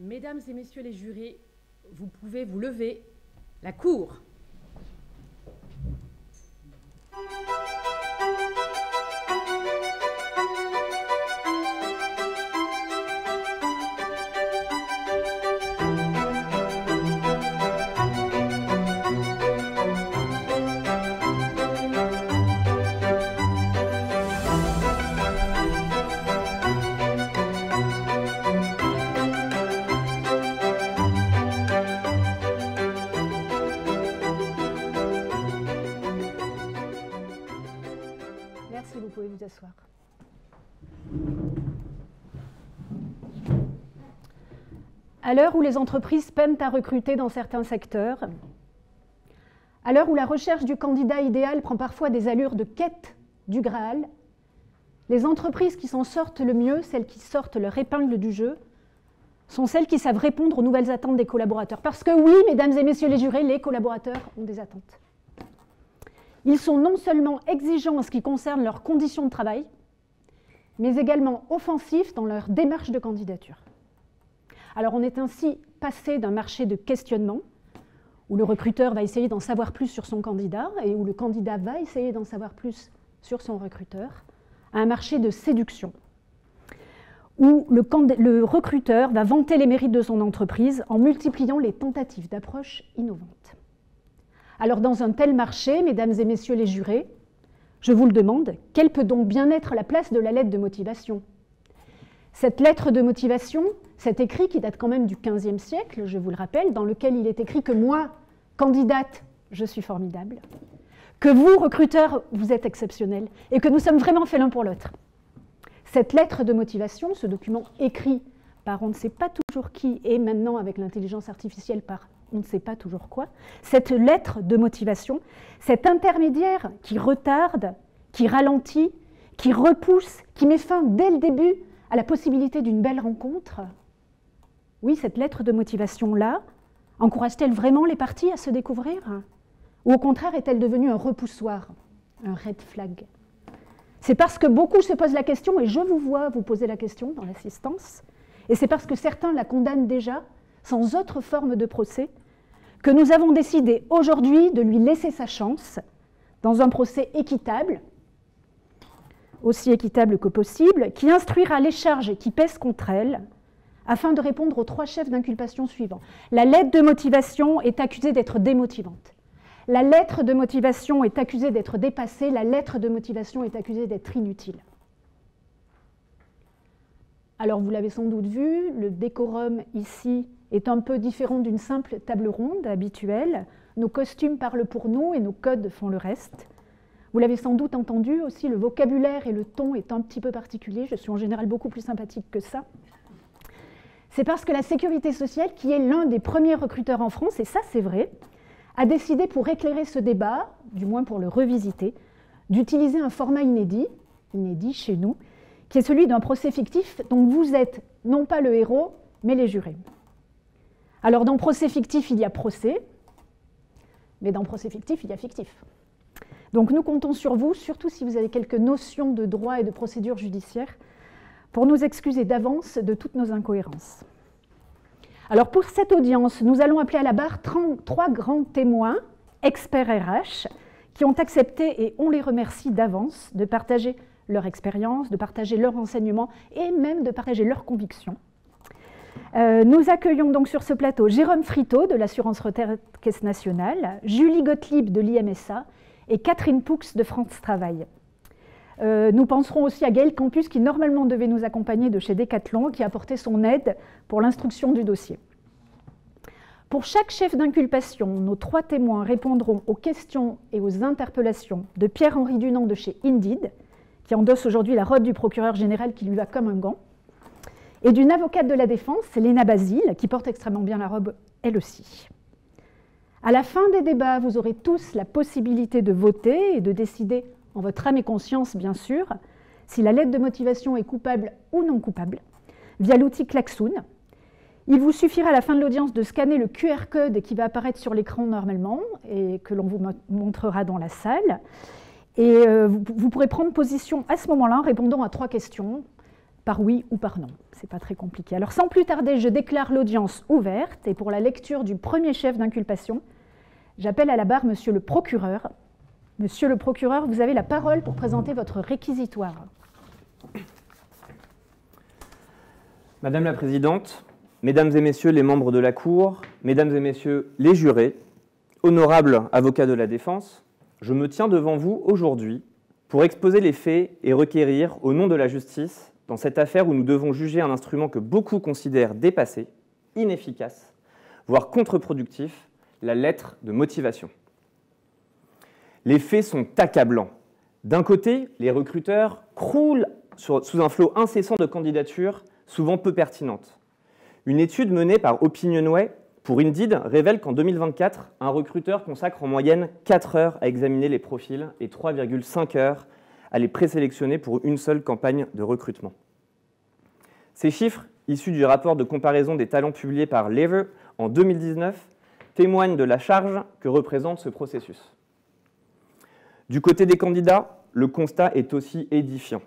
Mesdames et messieurs les jurés, vous pouvez vous lever. La cour. Merci, vous pouvez vous asseoir. À l'heure où les entreprises peinent à recruter dans certains secteurs, à l'heure où la recherche du candidat idéal prend parfois des allures de quête du Graal, les entreprises qui s'en sortent le mieux, celles qui sortent leur épingle du jeu, sont celles qui savent répondre aux nouvelles attentes des collaborateurs. Parce que oui, mesdames et messieurs les jurés, les collaborateurs ont des attentes. Ils sont non seulement exigeants en ce qui concerne leurs conditions de travail, mais également offensifs dans leur démarche de candidature. Alors on est ainsi passé d'un marché de questionnement, où le recruteur va essayer d'en savoir plus sur son candidat, et où le candidat va essayer d'en savoir plus sur son recruteur, à un marché de séduction, où le recruteur va vanter les mérites de son entreprise en multipliant les tentatives d'approche innovantes. Alors dans un tel marché, mesdames et messieurs les jurés, je vous le demande, quelle peut donc bien être la place de la lettre de motivation? Cette lettre de motivation, cet écrit qui date quand même du XVe siècle, je vous le rappelle, dans lequel il est écrit que moi, candidate, je suis formidable, que vous, recruteurs, vous êtes exceptionnels, et que nous sommes vraiment faits l'un pour l'autre. Cette lettre de motivation, ce document écrit par on ne sait pas toujours qui, et maintenant avec l'intelligence artificielle par on ne sait pas toujours quoi, cette lettre de motivation, cet intermédiaire qui retarde, qui ralentit, qui repousse, qui met fin dès le début à la possibilité d'une belle rencontre. Oui, cette lettre de motivation-là, encourage-t-elle vraiment les parties à se découvrir? Ou au contraire, est-elle devenue un repoussoir, un red flag? C'est parce que beaucoup se posent la question, et je vous vois vous poser la question dans l'assistance, et c'est parce que certains la condamnent déjà, sans autre forme de procès, que nous avons décidé aujourd'hui de lui laisser sa chance dans un procès équitable, aussi équitable que possible, qui instruira les charges qui pèsent contre elle, afin de répondre aux 3 chefs d'inculpation suivants. La lettre de motivation est accusée d'être démotivante. La lettre de motivation est accusée d'être dépassée. La lettre de motivation est accusée d'être inutile. Alors, vous l'avez sans doute vu, le décorum ici est un peu différent d'une simple table ronde habituelle. Nos costumes parlent pour nous et nos codes font le reste. Vous l'avez sans doute entendu aussi, le vocabulaire et le ton est un petit peu particulier. Je suis en général beaucoup plus sympathique que ça. C'est parce que la Sécurité sociale, qui est l'un des premiers recruteurs en France, et ça c'est vrai, a décidé pour éclairer ce débat, du moins pour le revisiter, d'utiliser un format inédit chez nous, qui est celui d'un procès fictif dont vous êtes non pas le héros, mais les jurés. Alors dans procès fictif, il y a procès, mais dans procès fictif, il y a fictif. Donc nous comptons sur vous, surtout si vous avez quelques notions de droit et de procédure judiciaire, pour nous excuser d'avance de toutes nos incohérences. Alors pour cette audience, nous allons appeler à la barre 3 grands témoins, experts RH, qui ont accepté, et on les remercie d'avance, de partager leur expérience, de partager leurs renseignements et même de partager leurs convictions. Nous accueillons donc sur ce plateau Jérôme Friteau de l'Assurance Retraite Caisse Nationale, Julie Gottlieb de l'IMSA et Catherine Poux de France Travail. Nous penserons aussi à Gaël Campus qui normalement devait nous accompagner de chez Decathlon, qui a apporté son aide pour l'instruction du dossier. Pour chaque chef d'inculpation, nos 3 témoins répondront aux questions et aux interpellations de Pierre-Henri Dunant de chez Indeed, qui endosse aujourd'hui la robe du procureur général qui lui va comme un gant, et d'une avocate de la défense, Léna Basile, qui porte extrêmement bien la robe elle aussi. À la fin des débats, vous aurez tous la possibilité de voter et de décider, en votre âme et conscience bien sûr, si la lettre de motivation est coupable ou non coupable, via l'outil Klaxoon. Il vous suffira à la fin de l'audience de scanner le QR code qui va apparaître sur l'écran normalement et que l'on vous montrera dans la salle. Et vous pourrez prendre position à ce moment-là en répondant à 3 questions. par oui ou par non. Ce n'est pas très compliqué. Alors sans plus tarder, je déclare l'audience ouverte et pour la lecture du premier chef d'inculpation, j'appelle à la barre Monsieur le procureur. Monsieur le procureur, vous avez la parole pour présenter votre réquisitoire. Madame la Présidente, Mesdames et Messieurs les membres de la Cour, Mesdames et Messieurs les jurés, honorables avocats de la défense, je me tiens devant vous aujourd'hui pour exposer les faits et requérir, au nom de la justice, dans cette affaire où nous devons juger un instrument que beaucoup considèrent dépassé, inefficace, voire contre-productif, la lettre de motivation. Les faits sont accablants. D'un côté, les recruteurs croulent sous un flot incessant de candidatures, souvent peu pertinentes. Une étude menée par Opinionway pour Indeed révèle qu'en 2024, un recruteur consacre en moyenne 4 heures à examiner les profils et 3,5 heures à les présélectionner pour une seule campagne de recrutement. Ces chiffres, issus du rapport de comparaison des talents publié par Lever en 2019, témoignent de la charge que représente ce processus. Du côté des candidats, le constat est aussi édifiant.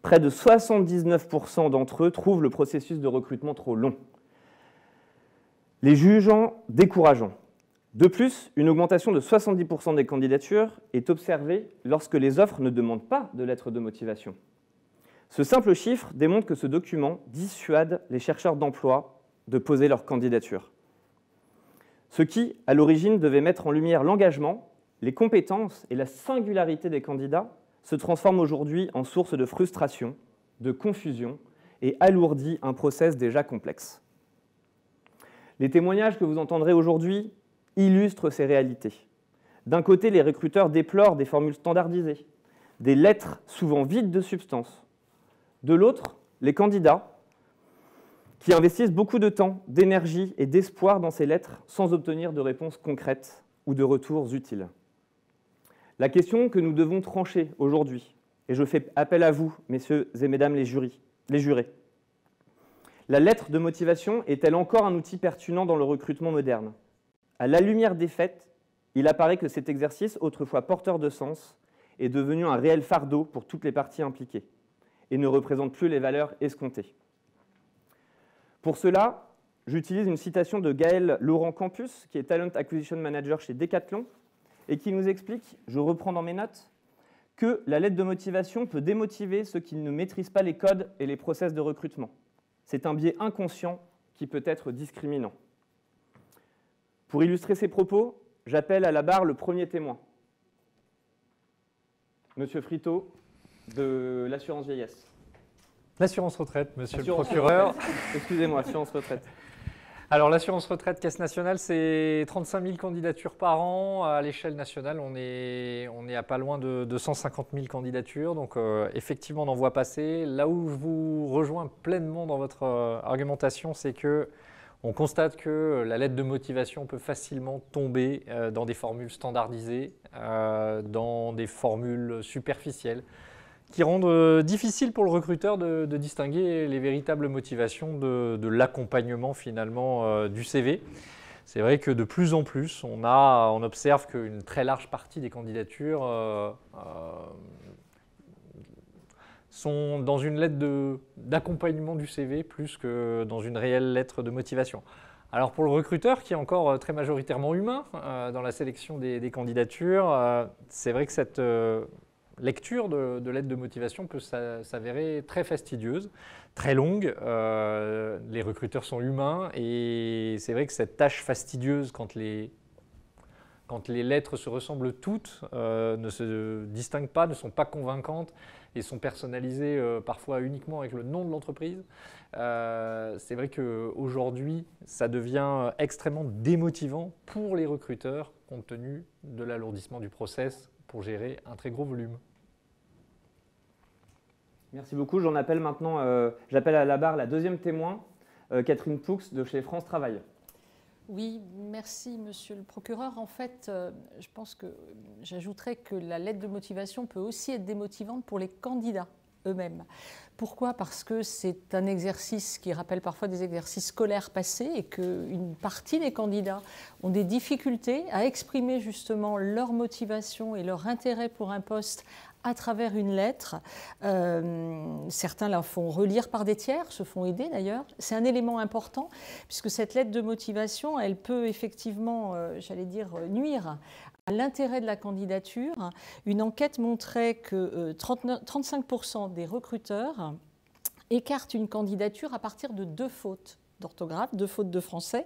Près de 79% d'entre eux trouvent le processus de recrutement trop long, les jugeant décourageants. De plus, une augmentation de 70% des candidatures est observée lorsque les offres ne demandent pas de lettre de motivation. Ce simple chiffre démontre que ce document dissuade les chercheurs d'emploi de poser leur candidature. Ce qui, à l'origine, devait mettre en lumière l'engagement, les compétences et la singularité des candidats se transforme aujourd'hui en source de frustration, de confusion et alourdit un process déjà complexe. Les témoignages que vous entendrez aujourd'hui illustrent ces réalités. D'un côté, les recruteurs déplorent des formules standardisées, des lettres souvent vides de substance. De l'autre, les candidats qui investissent beaucoup de temps, d'énergie et d'espoir dans ces lettres sans obtenir de réponses concrètes ou de retours utiles. La question que nous devons trancher aujourd'hui, et je fais appel à vous, messieurs et mesdames les jurés, la lettre de motivation est-elle encore un outil pertinent dans le recrutement moderne? À la lumière des faits, il apparaît que cet exercice, autrefois porteur de sens, est devenu un réel fardeau pour toutes les parties impliquées et ne représente plus les valeurs escomptées. Pour cela, j'utilise une citation de Gaël Laurent Campus, qui est Talent Acquisition Manager chez Decathlon, et qui nous explique, je reprends dans mes notes, que la lettre de motivation peut démotiver ceux qui ne maîtrisent pas les codes et les process de recrutement. C'est un biais inconscient qui peut être discriminant. Pour illustrer ces propos, j'appelle à la barre le premier témoin, Monsieur Friteau, de l'assurance vieillesse. L'assurance retraite, monsieur le procureur. Excusez-moi, assurance retraite. Alors, l'assurance retraite Caisse nationale, c'est 35 000 candidatures par an. À l'échelle nationale, on est à pas loin de 250 000 candidatures. Donc, effectivement, on en voit passer. Là où je vous rejoins pleinement dans votre argumentation, c'est qu'on constate que la lettre de motivation peut facilement tomber dans des formules standardisées, dans des formules superficielles, qui rendent difficile pour le recruteur de distinguer les véritables motivations de l'accompagnement finalement du CV. C'est vrai que de plus en plus, on observe qu'une très large partie des candidatures sont dans une lettre d'accompagnement du CV plus que dans une réelle lettre de motivation. Alors pour le recruteur, qui est encore très majoritairement humain dans la sélection des candidatures, c'est vrai que cette lecture de lettre de motivation peut s'avérer très fastidieuse, très longue. Les recruteurs sont humains et c'est vrai que cette tâche fastidieuse, quand les lettres se ressemblent toutes, ne se distinguent pas, ne sont pas convaincantes et sont personnalisées parfois uniquement avec le nom de l'entreprise, c'est vrai qu'aujourd'hui, ça devient extrêmement démotivant pour les recruteurs compte tenu de l'alourdissement du process pour gérer un très gros volume. Merci beaucoup. J'en appelle maintenant, j'appelle à la barre la deuxième témoin, Catherine Poux de chez France Travail. Oui, merci Monsieur le procureur. En fait, je pense que j'ajouterais que la lettre de motivation peut aussi être démotivante pour les candidats eux-mêmes. Pourquoi? Parce que c'est un exercice qui rappelle parfois des exercices scolaires passés et qu'une partie des candidats ont des difficultés à exprimer justement leur motivation et leur intérêt pour un poste à travers une lettre. Certains la font relire par des tiers, se font aider d'ailleurs. C'est un élément important puisque cette lettre de motivation, elle peut effectivement, j'allais dire, nuire à l'intérêt de la candidature. Une enquête montrait que 35% des recruteurs écartent une candidature à partir de 2 fautes d'orthographe, 2 fautes de français.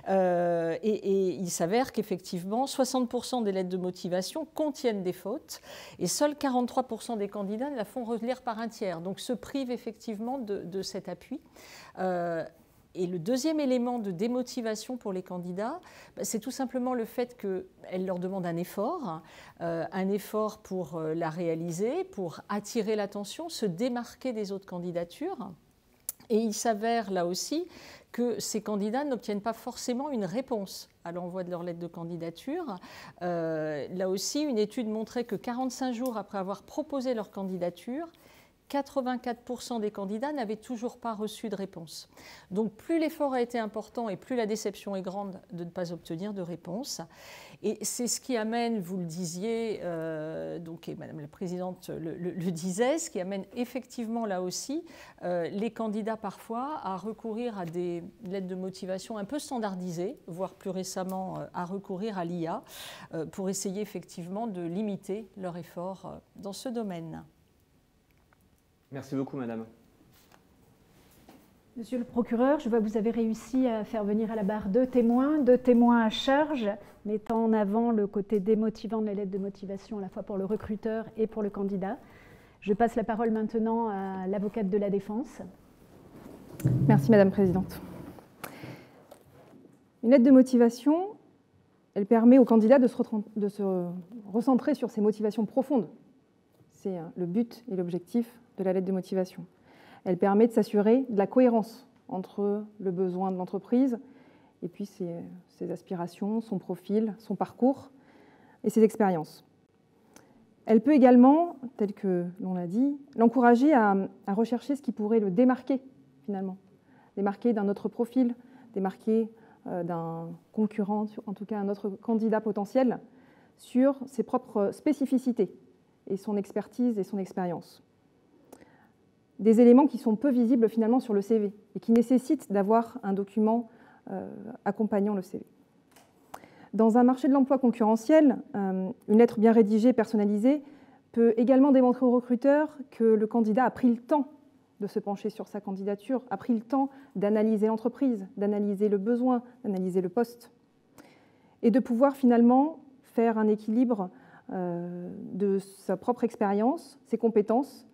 Et il s'avère qu'effectivement, 60% des lettres de motivation contiennent des fautes et seuls 43% des candidats la font relire par un tiers. Donc se privent effectivement de cet appui. Et le deuxième élément de démotivation pour les candidats, c'est tout simplement le fait qu'elle leur demande un effort pour la réaliser, pour attirer l'attention, se démarquer des autres candidatures. Et il s'avère là aussi que ces candidats n'obtiennent pas forcément une réponse à l'envoi de leur lettre de candidature. Là aussi, une étude montrait que 45 jours après avoir proposé leur candidature, 84% des candidats n'avaient toujours pas reçu de réponse. Donc plus l'effort a été important et plus la déception est grande de ne pas obtenir de réponse. Et c'est ce qui amène, vous le disiez, donc, et Madame la Présidente le disait, ce qui amène effectivement là aussi les candidats parfois à recourir à des lettres de motivation un peu standardisées, voire plus récemment à recourir à l'IA pour essayer effectivement de limiter leur effort dans ce domaine. Merci beaucoup, madame. Monsieur le procureur, je vois que vous avez réussi à faire venir à la barre 2 témoins à charge, mettant en avant le côté démotivant de la lettre de motivation à la fois pour le recruteur et pour le candidat. Je passe la parole maintenant à l'avocate de la défense. Merci, Madame la Présidente. Une lettre de motivation, elle permet au candidat de se recentrer sur ses motivations profondes. C'est le but et l'objectif de la lettre de motivation. Elle permet de s'assurer de la cohérence entre le besoin de l'entreprise et puis ses aspirations, son profil, son parcours et ses expériences. Elle peut également, tel que l'on l'a dit, l'encourager à rechercher ce qui pourrait le démarquer finalement, démarquer d'un autre profil, démarquer d'un concurrent, en tout cas un autre candidat potentiel, sur ses propres spécificités et son expertise et son expérience. Des éléments qui sont peu visibles finalement sur le CV et qui nécessitent d'avoir un document accompagnant le CV. Dans un marché de l'emploi concurrentiel, une lettre bien rédigée, personnalisée, peut également démontrer au recruteur que le candidat a pris le temps de se pencher sur sa candidature, a pris le temps d'analyser l'entreprise, d'analyser le besoin, d'analyser le poste, et de pouvoir finalement faire un équilibre de sa propre expérience, ses compétences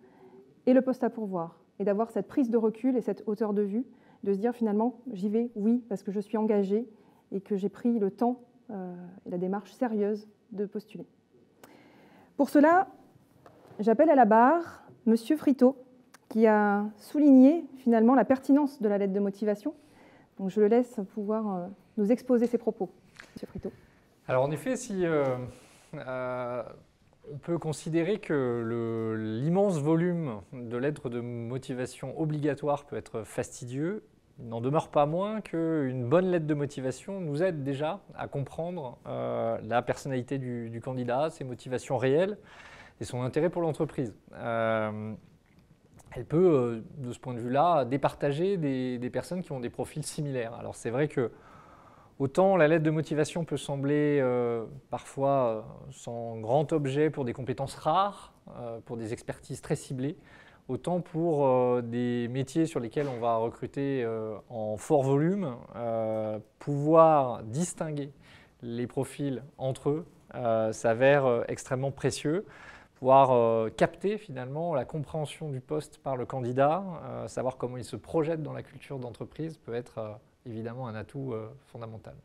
et le poste à pourvoir, et d'avoir cette prise de recul et cette hauteur de vue, de se dire finalement j'y vais, oui, parce que je suis engagée et que j'ai pris le temps et la démarche sérieuse de postuler. Pour cela, j'appelle à la barre Monsieur Friteau, qui a souligné finalement la pertinence de la lettre de motivation. Donc je le laisse pouvoir nous exposer ses propos. Monsieur Friteau. Alors en effet, si on peut considérer que l'immense volume de lettres de motivation obligatoires peut être fastidieux, il n'en demeure pas moins qu'une bonne lettre de motivation nous aide déjà à comprendre la personnalité du candidat, ses motivations réelles et son intérêt pour l'entreprise. Elle peut, de ce point de vue-là, départager des personnes qui ont des profils similaires. Alors c'est vrai que autant la lettre de motivation peut sembler parfois sans grand objet pour des compétences rares, pour des expertises très ciblées, autant pour des métiers sur lesquels on va recruter en fort volume, pouvoir distinguer les profils entre eux s'avère extrêmement précieux. Pouvoir capter finalement la compréhension du poste par le candidat, savoir comment il se projette dans la culture d'entreprise peut être évidemment un atout fondamental.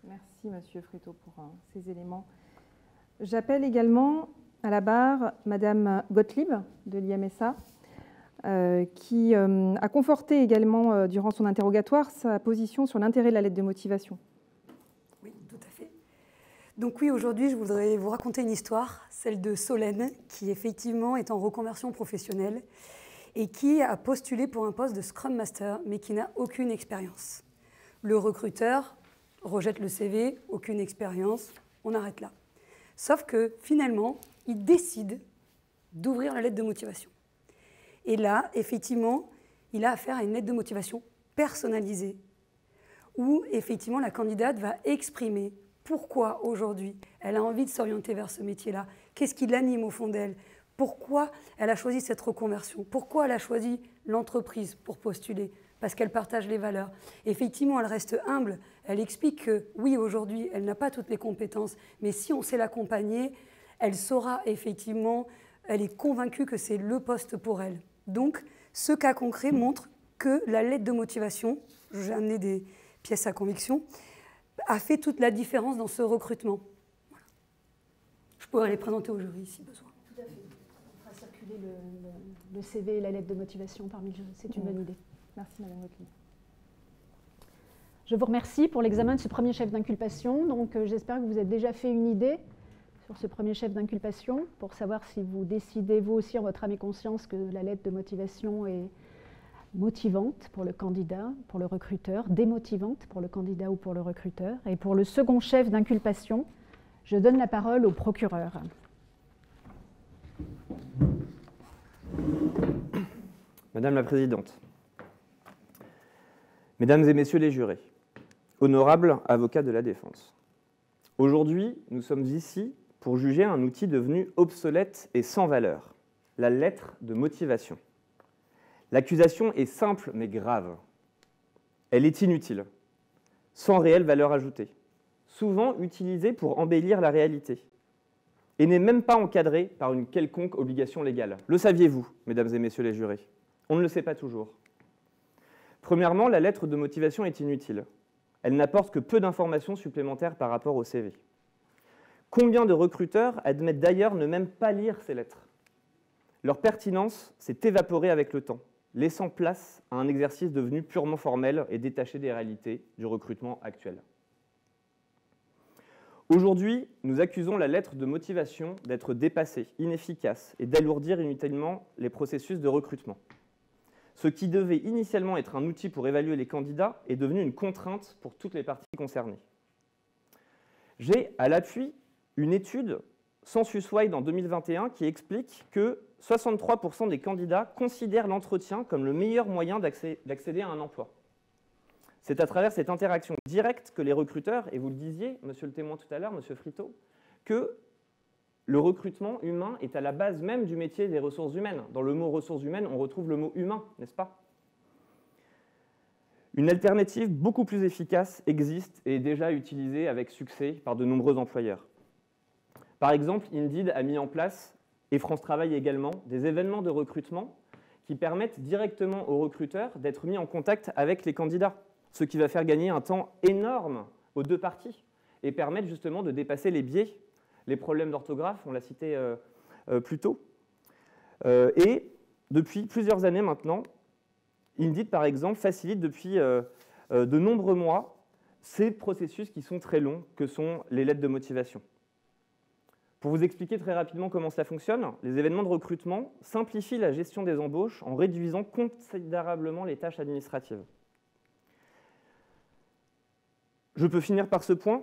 Merci Monsieur Friteau pour ces éléments. J'appelle également à la barre Madame Gottlieb de l'IMSA, qui a conforté également durant son interrogatoire sa position sur l'intérêt de la lettre de motivation. Oui, tout à fait. Donc oui, aujourd'hui, je voudrais vous raconter une histoire, celle de Solène, qui effectivement est en reconversion professionnelle et qui a postulé pour un poste de Scrum Master, mais qui n'a aucune expérience. Le recruteur rejette le CV, aucune expérience, on arrête là. Sauf que finalement, il décide d'ouvrir la lettre de motivation. Et là, effectivement, il a affaire à une lettre de motivation personnalisée, où effectivement la candidate va exprimer pourquoi aujourd'hui elle a envie de s'orienter vers ce métier-là, qu'est-ce qui l'anime au fond d'elle, pourquoi elle a choisi cette reconversion, pourquoi elle a choisi l'entreprise pour postuler, parce qu'elle partage les valeurs. Effectivement, elle reste humble, elle explique que oui, aujourd'hui, elle n'a pas toutes les compétences, mais si on sait l'accompagner, elle saura effectivement, elle est convaincue que c'est le poste pour elle. Donc, ce cas concret montre que la lettre de motivation, j'ai amené des pièces à conviction, a fait toute la différence dans ce recrutement. Voilà. Je pourrais les présenter au jury si besoin. Tout à fait. On fera circuler le CV et la lettre de motivation parmi le jury. C'est une bonne idée. Merci Madame Wautelet. Je vous remercie pour l'examen de ce premier chef d'inculpation. Donc, j'espère que vous avez déjà fait une idée sur ce premier chef d'inculpation pour savoir si vous décidez, vous aussi, en votre âme et conscience, que la lettre de motivation est motivante pour le candidat, pour le recruteur, démotivante pour le candidat ou pour le recruteur. Et pour le second chef d'inculpation, je donne la parole au procureur. Madame la Présidente, Mesdames et Messieurs les jurés, honorables avocats de la défense, aujourd'hui, nous sommes ici pour juger un outil devenu obsolète et sans valeur, la lettre de motivation. L'accusation est simple mais grave. Elle est inutile, sans réelle valeur ajoutée, souvent utilisée pour embellir la réalité, et n'est même pas encadrée par une quelconque obligation légale. Le saviez-vous, Mesdames et Messieurs les jurés? On ne le sait pas toujours. Premièrement, la lettre de motivation est inutile. Elle n'apporte que peu d'informations supplémentaires par rapport au CV. Combien de recruteurs admettent d'ailleurs ne même pas lire ces lettres? Leur pertinence s'est évaporée avec le temps, laissant place à un exercice devenu purement formel et détaché des réalités du recrutement actuel. Aujourd'hui, nous accusons la lettre de motivation d'être dépassée, inefficace et d'alourdir inutilement les processus de recrutement. Ce qui devait initialement être un outil pour évaluer les candidats est devenu une contrainte pour toutes les parties concernées. J'ai à l'appui une étude Census-Wide en 2021 qui explique que 63% des candidats considèrent l'entretien comme le meilleur moyen d'accéder à un emploi. C'est à travers cette interaction directe que les recruteurs, et vous le disiez, monsieur le témoin tout à l'heure, monsieur Friteau, que le recrutement humain est à la base même du métier des ressources humaines. Dans le mot ressources humaines, on retrouve le mot humain, n'est-ce pas? Une alternative beaucoup plus efficace existe et est déjà utilisée avec succès par de nombreux employeurs. Par exemple, Indeed a mis en place, et France Travail également, des événements de recrutement qui permettent directement aux recruteurs d'être mis en contact avec les candidats, ce qui va faire gagner un temps énorme aux deux parties et permettre justement de dépasser les biais, les problèmes d'orthographe, on l'a cité plus tôt. Et depuis plusieurs années maintenant, Indeed, par exemple, facilite depuis de nombreux mois ces processus qui sont très longs, que sont les lettres de motivation. Pour vous expliquer très rapidement comment cela fonctionne, les événements de recrutement simplifient la gestion des embauches en réduisant considérablement les tâches administratives. Je peux finir par ce point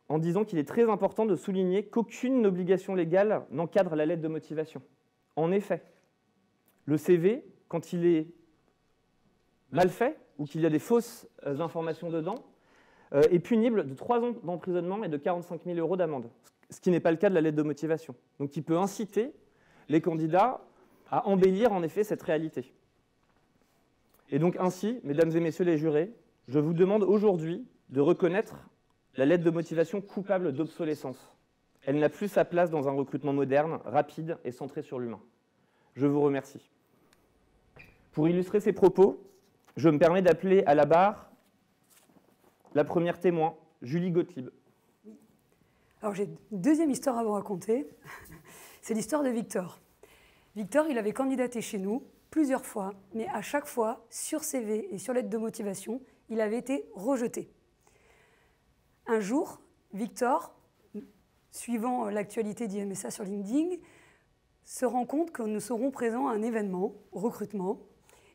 en disant qu'il est très important de souligner qu'aucune obligation légale n'encadre la lettre de motivation. En effet, le CV, quand il est mal fait ou qu'il y a des fausses informations dedans, est punible de 3 ans d'emprisonnement et de 45 000 € d'amende, ce qui n'est pas le cas de la lettre de motivation. Donc il peut inciter les candidats à embellir en effet cette réalité. Et donc ainsi, mesdames et messieurs les jurés, je vous demande aujourd'hui de reconnaître la lettre de motivation coupable d'obsolescence. Elle n'a plus sa place dans un recrutement moderne, rapide et centré sur l'humain. Je vous remercie. Pour illustrer ces propos, je me permets d'appeler à la barre la première témoin, Julie Gottlieb. Alors j'ai une deuxième histoire à vous raconter. C'est l'histoire de Victor. Victor, il avait candidaté chez nous plusieurs fois, mais à chaque fois, sur CV et sur lettre de motivation, il avait été rejeté. Un jour, Victor, suivant l'actualité d'IMSA sur LinkedIn, se rend compte que nous serons présents à un événement, recrutement,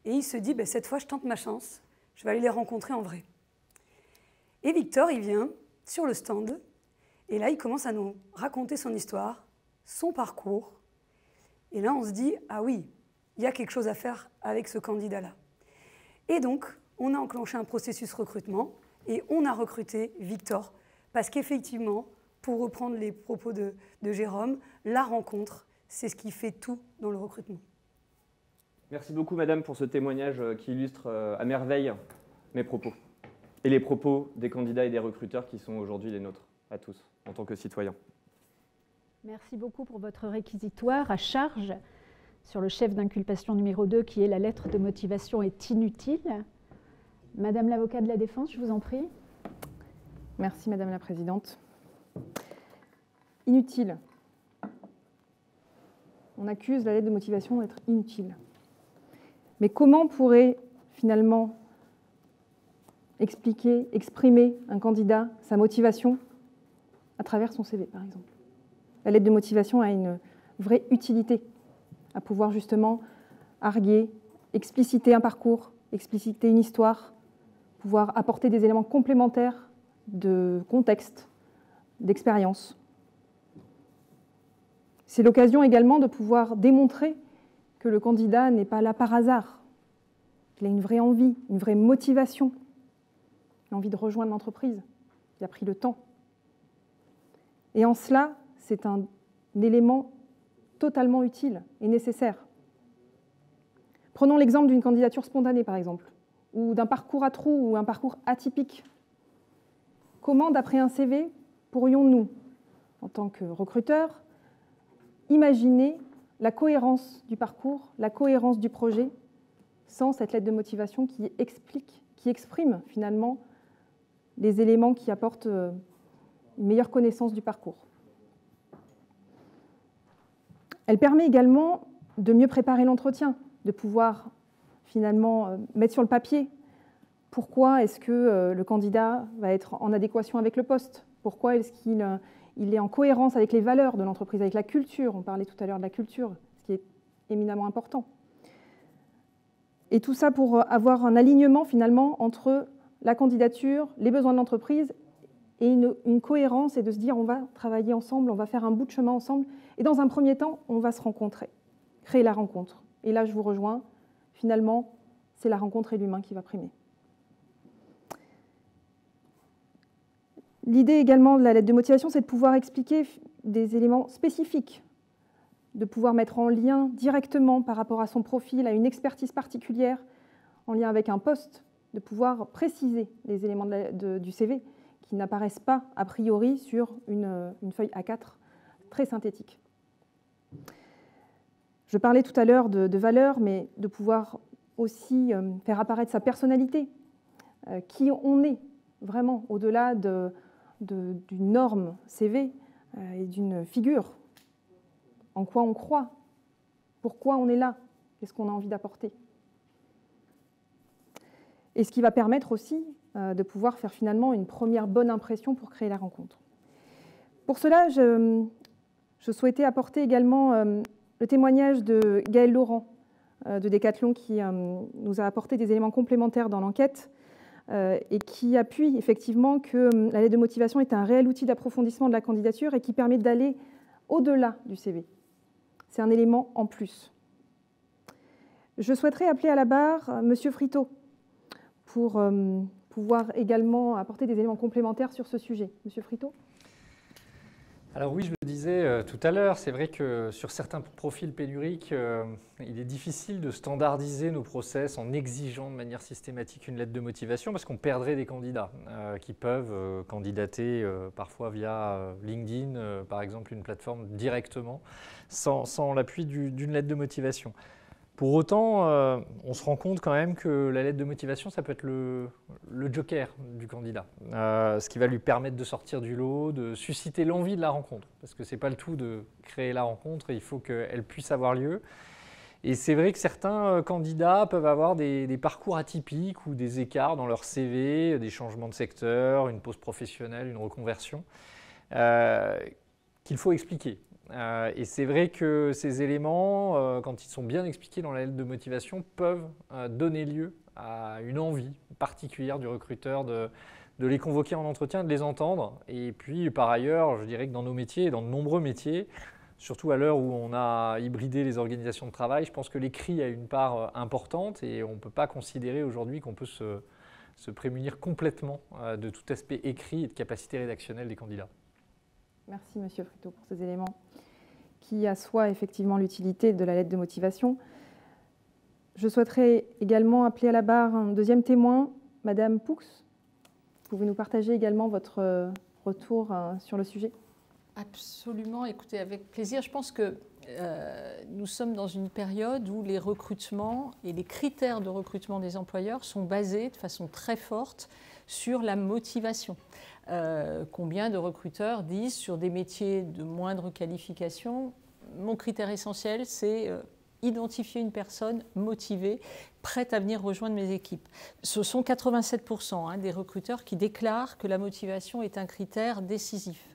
et il se dit, cette fois, je tente ma chance, je vais aller les rencontrer en vrai. Et Victor, il vient sur le stand, et là, il commence à nous raconter son histoire, son parcours. Et là, on se dit, ah oui, il y a quelque chose à faire avec ce candidat-là. Et donc, on a enclenché un processus recrutement et on a recruté Victor. Parce qu'effectivement, pour reprendre les propos de Jérôme, la rencontre, c'est ce qui fait tout dans le recrutement. Merci beaucoup, madame, pour ce témoignage qui illustre à merveille mes propos et les propos des candidats et des recruteurs qui sont aujourd'hui les nôtres, à tous, en tant que citoyens. Merci beaucoup pour votre réquisitoire à charge sur le chef d'inculpation numéro 2, qui est la lettre de motivation est inutile. Madame l'avocat de la défense, je vous en prie. Merci, Madame la Présidente. Inutile. On accuse la lettre de motivation d'être inutile. Mais comment pourrait finalement exprimer un candidat sa motivation à travers son CV, par exemple? La lettre de motivation a une vraie utilité à pouvoir justement arguer, expliciter un parcours, expliciter une histoire, pouvoir apporter des éléments complémentaires de contexte, d'expérience. C'est l'occasion également de pouvoir démontrer que le candidat n'est pas là par hasard, qu'il a une vraie envie, une vraie motivation, l'envie de rejoindre l'entreprise, qu'il a pris le temps. Et en cela, c'est un élément totalement utile et nécessaire. Prenons l'exemple d'une candidature spontanée, par exemple, ou d'un parcours à trous ou un parcours atypique. Comment, d'après un CV, pourrions-nous, en tant que recruteurs, imaginer la cohérence du parcours, la cohérence du projet, sans cette lettre de motivation qui exprime finalement les éléments qui apportent une meilleure connaissance du parcours. Elle permet également de mieux préparer l'entretien, de pouvoir finalement mettre sur le papier pourquoi est-ce que le candidat va être en adéquation avec le poste, pourquoi est-ce qu'il est en cohérence avec les valeurs de l'entreprise, avec la culture. On parlait tout à l'heure de la culture, ce qui est éminemment important. Et tout ça pour avoir un alignement finalement entre la candidature, les besoins de l'entreprise et une cohérence, et de se dire on va travailler ensemble, on va faire un bout de chemin ensemble, et dans un premier temps, on va se rencontrer, créer la rencontre. Et là, je vous rejoins, finalement, c'est la rencontre et l'humain qui va primer. L'idée également de la lettre de motivation, c'est de pouvoir expliquer des éléments spécifiques, de pouvoir mettre en lien directement par rapport à son profil, à une expertise particulière, en lien avec un poste, de pouvoir préciser les éléments du CV qui n'apparaissent pas a priori sur une feuille A4 très synthétique. Je parlais tout à l'heure de valeurs, mais de pouvoir aussi faire apparaître sa personnalité, qui on est vraiment au-delà d'une norme CV et d'une figure. En quoi on croit, pourquoi on est là, qu'est-ce qu'on a envie d'apporter. Et ce qui va permettre aussi de pouvoir faire finalement une première bonne impression pour créer la rencontre. Pour cela, je souhaitais apporter également le témoignage de Gaël Laurent de Decathlon qui nous a apporté des éléments complémentaires dans l'enquête et qui appuie effectivement que la lettre de motivation est un réel outil d'approfondissement de la candidature et qui permet d'aller au-delà du CV. C'est un élément en plus. Je souhaiterais appeler à la barre M. Friteau pour pouvoir également apporter des éléments complémentaires sur ce sujet. M. Friteau ? Alors oui, je le disais tout à l'heure, c'est vrai que sur certains profils pénuriques, il est difficile de standardiser nos process en exigeant de manière systématique une lettre de motivation parce qu'on perdrait des candidats qui peuvent candidater parfois via LinkedIn, par exemple une plateforme directement, sans l'appui d'une lettre de motivation. Pour autant, on se rend compte quand même que la lettre de motivation, ça peut être le joker du candidat, ce qui va lui permettre de sortir du lot, de susciter l'envie de la rencontre, parce que ce n'est pas le tout de créer la rencontre, il faut qu'elle puisse avoir lieu. Et c'est vrai que certains candidats peuvent avoir des parcours atypiques ou des écarts dans leur CV, des changements de secteur, une pause professionnelle, une reconversion, qu'il faut expliquer. Et c'est vrai que ces éléments, quand ils sont bien expliqués dans la lettre de motivation, peuvent donner lieu à une envie particulière du recruteur de les convoquer en entretien, de les entendre. Et puis par ailleurs, je dirais que dans nos métiers, dans de nombreux métiers, Surtout à l'heure où on a hybridé les organisations de travail, je pense que l'écrit a une part importante et on ne peut pas considérer aujourd'hui qu'on peut se prémunir complètement de tout aspect écrit et de capacité rédactionnelle des candidats. Merci Monsieur Fruteau pour ces éléments qui assoient effectivement l'utilité de la lettre de motivation. Je souhaiterais également appeler à la barre un deuxième témoin, Madame Poux. Pouvez nous partager également votre retour sur le sujet? Absolument, écoutez, avec plaisir. Je pense que nous sommes dans une période où les recrutements et les critères de recrutement des employeurs sont basés de façon très forte sur la motivation. Combien de recruteurs disent sur des métiers de moindre qualification, mon critère essentiel, c'est identifier une personne motivée, prête à venir rejoindre mes équipes. Ce sont 87% des recruteurs qui déclarent que la motivation est un critère décisif.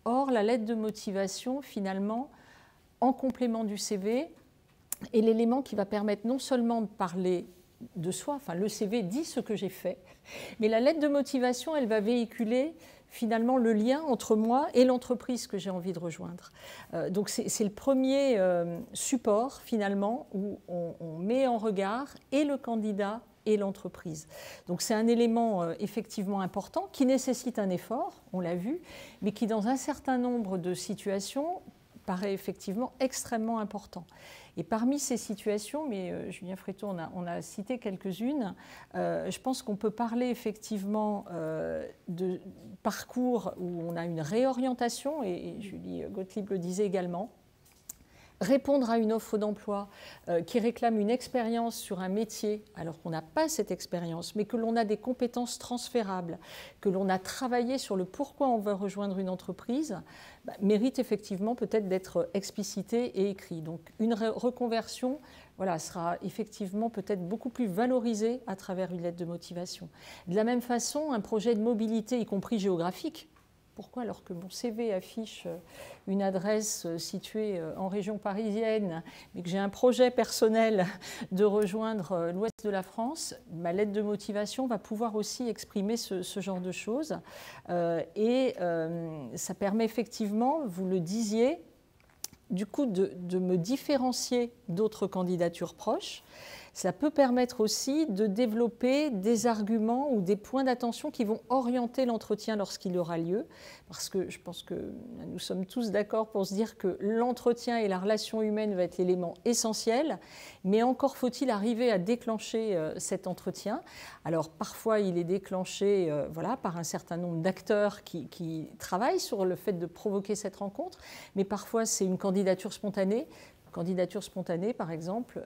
Or, la lettre de motivation, finalement, en complément du CV, est l'élément qui va permettre non seulement de parler de soi, enfin le CV dit ce que j'ai fait, mais la lettre de motivation, elle va véhiculer finalement le lien entre moi et l'entreprise que j'ai envie de rejoindre. Donc c'est le premier support finalement où on met en regard et le candidat et l'entreprise. Donc c'est un élément effectivement important qui nécessite un effort, on l'a vu, mais qui dans un certain nombre de situations paraît effectivement extrêmement important. Et parmi ces situations, mais Julien Fruteau on a cité quelques-unes, je pense qu'on peut parler effectivement de parcours où on a une réorientation, et Julie Gottlieb le disait également, répondre à une offre d'emploi qui réclame une expérience sur un métier alors qu'on n'a pas cette expérience, mais que l'on a des compétences transférables, que l'on a travaillé sur le pourquoi on veut rejoindre une entreprise, mérite effectivement peut-être d'être explicité et écrit. Donc une reconversion sera effectivement peut-être beaucoup plus valorisée à travers une lettre de motivation. De la même façon, un projet de mobilité, y compris géographique, pourquoi alors que mon CV affiche une adresse située en région parisienne, mais que j'ai un projet personnel de rejoindre l'ouest de la France, ma lettre de motivation va pouvoir aussi exprimer ce genre de choses. Ça permet effectivement, vous le disiez, du coup de me différencier d'autres candidatures proches. Ça peut permettre aussi de développer des arguments ou des points d'attention qui vont orienter l'entretien lorsqu'il aura lieu. Parce que je pense que nous sommes tous d'accord pour se dire que l'entretien et la relation humaine va être l'élément essentiel, mais encore faut-il arriver à déclencher cet entretien. Alors parfois il est déclenché par un certain nombre d'acteurs qui travaillent sur le fait de provoquer cette rencontre, mais parfois c'est une candidature spontanée. Candidature spontanée, par exemple,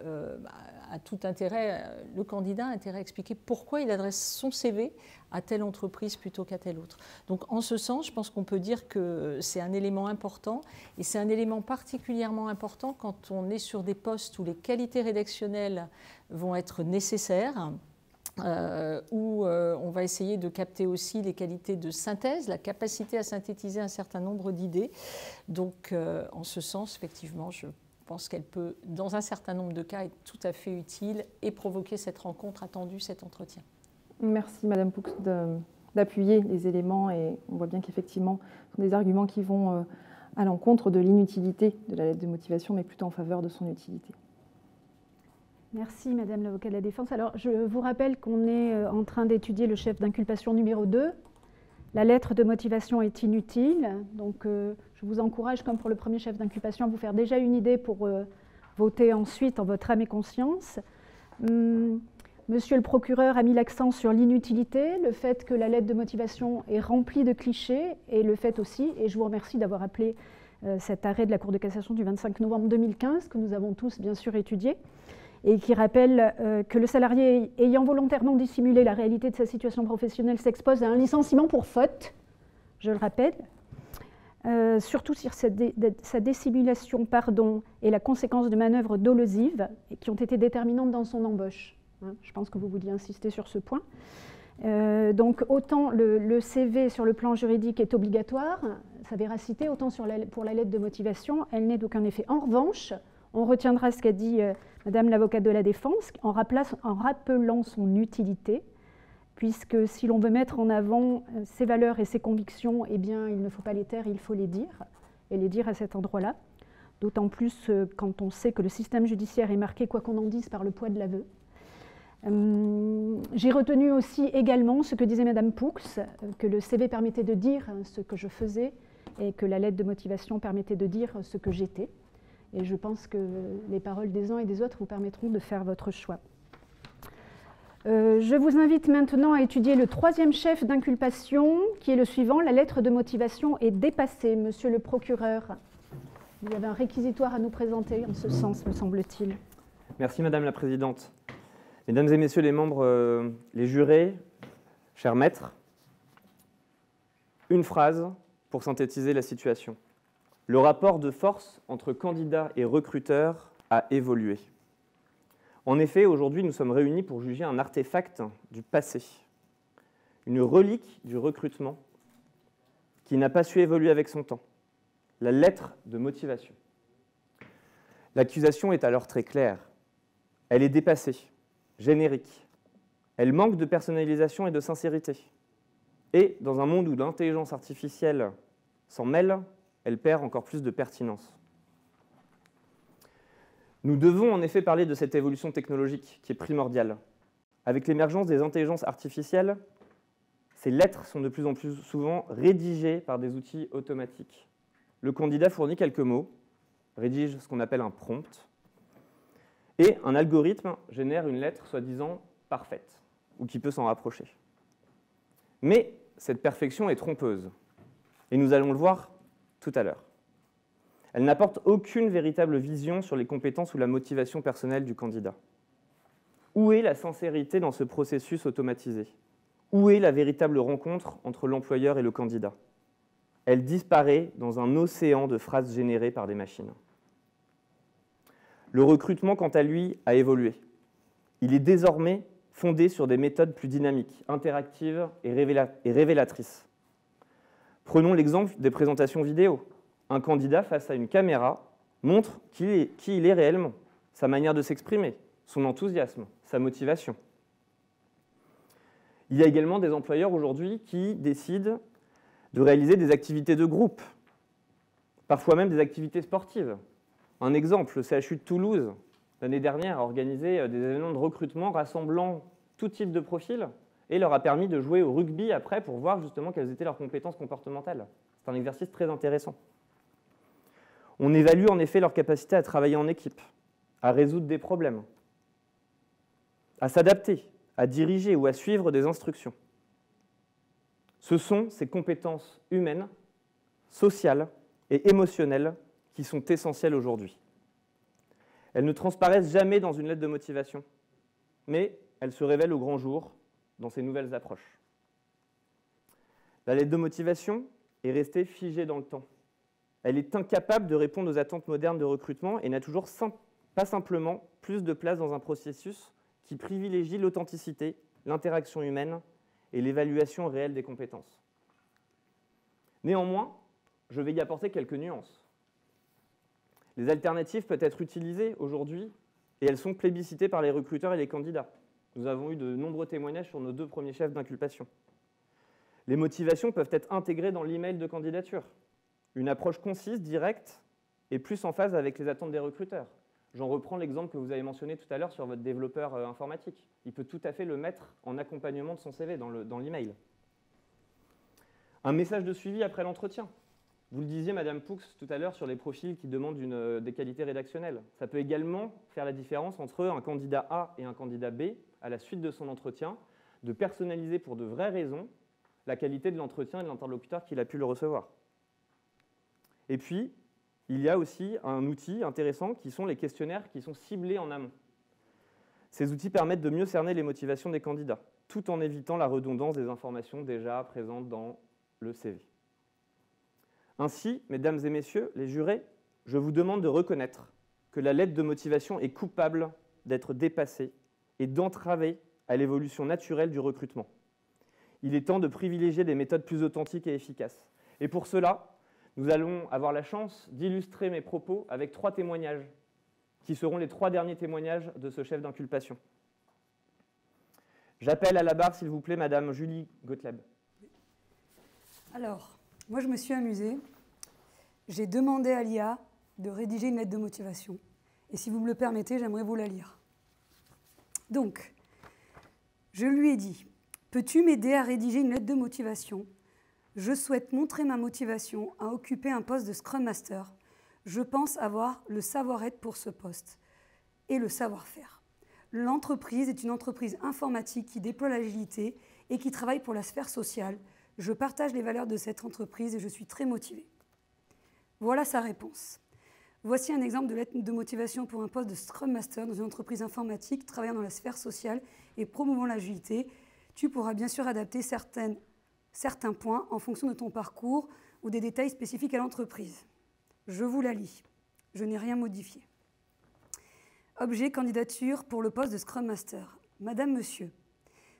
a tout intérêt, le candidat a intérêt à expliquer pourquoi il adresse son CV à telle entreprise plutôt qu'à telle autre. Donc en ce sens, je pense qu'on peut dire que c'est un élément important, et c'est un élément particulièrement important quand on est sur des postes où les qualités rédactionnelles vont être nécessaires, où on va essayer de capter aussi les qualités de synthèse, la capacité à synthétiser un certain nombre d'idées. Donc en ce sens, effectivement, je pense qu'elle peut, dans un certain nombre de cas, être tout à fait utile et provoquer cette rencontre attendue, cet entretien. Merci Madame Poux d'appuyer les éléments, et on voit bien qu'effectivement, ce sont des arguments qui vont à l'encontre de l'inutilité de la lettre de motivation, mais plutôt en faveur de son utilité. Merci Madame l'avocat de la défense. Alors je vous rappelle qu'on est en train d'étudier le chef d'inculpation numéro 2. La lettre de motivation est inutile, donc je vous encourage, comme pour le premier chef d'inculpation, à vous faire déjà une idée pour voter ensuite en votre âme et conscience. Monsieur le procureur a mis l'accent sur l'inutilité, le fait que la lettre de motivation est remplie de clichés, et le fait aussi, et je vous remercie d'avoir appelé cet arrêt de la Cour de cassation du 25 novembre 2015, que nous avons tous bien sûr étudié, et qui rappelle que le salarié ayant volontairement dissimulé la réalité de sa situation professionnelle s'expose à un licenciement pour faute, je le rappelle, surtout si sa dissimulation est la conséquence de manœuvres dolosives qui ont été déterminantes dans son embauche. Je pense que vous vouliez insister sur ce point. Donc autant le CV sur le plan juridique est obligatoire, sa véracité, autant pour la lettre de motivation, elle n'est d'aucun effet. En revanche, on retiendra ce qu'a dit Madame l'avocate de la défense en rappelant son utilité, puisque si l'on veut mettre en avant ses valeurs et ses convictions, eh bien, il ne faut pas les taire, il faut les dire, et les dire à cet endroit-là. d'autant plus quand on sait que le système judiciaire est marqué, quoi qu'on en dise, par le poids de l'aveu. J'ai retenu aussi également ce que disait Madame Poux, que le CV permettait de dire ce que je faisais et que la lettre de motivation permettait de dire ce que j'étais. Et je pense que les paroles des uns et des autres vous permettront de faire votre choix. Je vous invite maintenant à étudier le troisième chef d'inculpation, qui est le suivant. La lettre de motivation est dépassée. Monsieur le procureur, vous avez un réquisitoire à nous présenter en ce sens, me semble-t-il. Merci Madame la Présidente. Mesdames et Messieurs les membres, les jurés, chers maîtres, une phrase pour synthétiser la situation. Le rapport de force entre candidats et recruteurs a évolué. En effet, aujourd'hui, nous sommes réunis pour juger un artefact du passé, une relique du recrutement qui n'a pas su évoluer avec son temps, la lettre de motivation. L'accusation est alors très claire. Elle est dépassée, générique. Elle manque de personnalisation et de sincérité. Et dans un monde où l'intelligence artificielle s'en mêle, elle perd encore plus de pertinence. Nous devons en effet parler de cette évolution technologique qui est primordiale. Avec l'émergence des intelligences artificielles, ces lettres sont de plus en plus souvent rédigées par des outils automatiques. Le candidat fournit quelques mots, rédige ce qu'on appelle un prompt, et un algorithme génère une lettre soi-disant parfaite, ou qui peut s'en rapprocher. Mais cette perfection est trompeuse, et nous allons le voir tout à l'heure. Elle n'apporte aucune véritable vision sur les compétences ou la motivation personnelle du candidat. Où est la sincérité dans ce processus automatisé? Où est la véritable rencontre entre l'employeur et le candidat? Elle disparaît dans un océan de phrases générées par des machines. Le recrutement, quant à lui, a évolué. Il est désormais fondé sur des méthodes plus dynamiques, interactives et révélatrices. Prenons l'exemple des présentations vidéo. Un candidat face à une caméra montre qui il est réellement, sa manière de s'exprimer, son enthousiasme, sa motivation. Il y a également des employeurs aujourd'hui qui décident de réaliser des activités de groupe, parfois même des activités sportives. Un exemple, le CHU de Toulouse, l'année dernière, a organisé des événements de recrutement rassemblant tout type de profils et leur a permis de jouer au rugby après pour voir justement quelles étaient leurs compétences comportementales. C'est un exercice très intéressant. On évalue en effet leur capacité à travailler en équipe, à résoudre des problèmes, à s'adapter, à diriger ou à suivre des instructions. Ce sont ces compétences humaines, sociales et émotionnelles qui sont essentielles aujourd'hui. Elles ne transparaissent jamais dans une lettre de motivation, mais elles se révèlent au grand jour dans ces nouvelles approches. La lettre de motivation est restée figée dans le temps. Elle est incapable de répondre aux attentes modernes de recrutement et n'a toujours pas simplement plus de place dans un processus qui privilégie l'authenticité, l'interaction humaine et l'évaluation réelle des compétences. Néanmoins, je vais y apporter quelques nuances. Les alternatives peuvent être utilisées aujourd'hui et elles sont plébiscitées par les recruteurs et les candidats. Nous avons eu de nombreux témoignages sur nos 2 premiers chefs d'inculpation. Les motivations peuvent être intégrées dans l'email de candidature. Une approche concise, directe et plus en phase avec les attentes des recruteurs. J'en reprends l'exemple que vous avez mentionné tout à l'heure sur votre développeur informatique. Il peut tout à fait le mettre en accompagnement de son CV dans l'email. Un message de suivi après l'entretien. Vous le disiez, Madame Poux, tout à l'heure sur les profils qui demandent des qualités rédactionnelles. Ça peut également faire la différence entre un candidat A et un candidat B à la suite de son entretien, de personnaliser pour de vraies raisons la qualité de l'entretien et de l'interlocuteur qu'il a pu le recevoir. Et puis, il y a aussi un outil intéressant qui sont les questionnaires qui sont ciblés en amont. Ces outils permettent de mieux cerner les motivations des candidats, tout en évitant la redondance des informations déjà présentes dans le CV. Ainsi, mesdames et messieurs les jurés, je vous demande de reconnaître que la lettre de motivation est coupable d'être dépassée et d'entraver à l'évolution naturelle du recrutement. Il est temps de privilégier des méthodes plus authentiques et efficaces. Et pour cela, nous allons avoir la chance d'illustrer mes propos avec 3 témoignages, qui seront les 3 derniers témoignages de ce chef d'inculpation. J'appelle à la barre, s'il vous plaît, Madame Julie Gottlieb. Alors, moi je me suis amusée. J'ai demandé à l'IA de rédiger une lettre de motivation. Et si vous me le permettez, j'aimerais vous la lire. Donc, je lui ai dit, peux-tu m'aider à rédiger une lettre de motivation? Je souhaite montrer ma motivation à occuper un poste de Scrum Master. Je pense avoir le savoir-être pour ce poste et le savoir-faire. L'entreprise est une entreprise informatique qui déploie l'agilité et qui travaille pour la sphère sociale. Je partage les valeurs de cette entreprise et je suis très motivée. Voilà sa réponse. Voici un exemple de lettre de motivation pour un poste de Scrum Master dans une entreprise informatique travaillant dans la sphère sociale et promouvant l'agilité. Tu pourras bien sûr adapter certains points en fonction de ton parcours ou des détails spécifiques à l'entreprise. Je vous la lis. Je n'ai rien modifié. Objet candidature pour le poste de Scrum Master. Madame, Monsieur,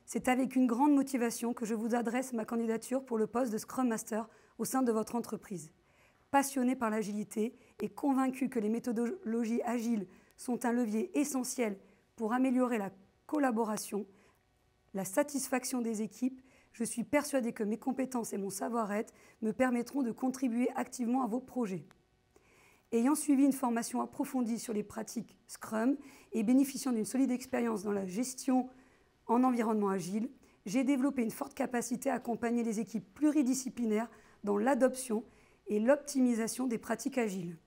c'est avec une grande motivation que je vous adresse ma candidature pour le poste de Scrum Master au sein de votre entreprise. Passionné par l'agilité et convaincu que les méthodologies agiles sont un levier essentiel pour améliorer la collaboration, la satisfaction des équipes, je suis persuadée que mes compétences et mon savoir-être me permettront de contribuer activement à vos projets. Ayant suivi une formation approfondie sur les pratiques Scrum et bénéficiant d'une solide expérience dans la gestion en environnement agile, j'ai développé une forte capacité à accompagner les équipes pluridisciplinaires dans l'adoption et l'optimisation des pratiques agiles.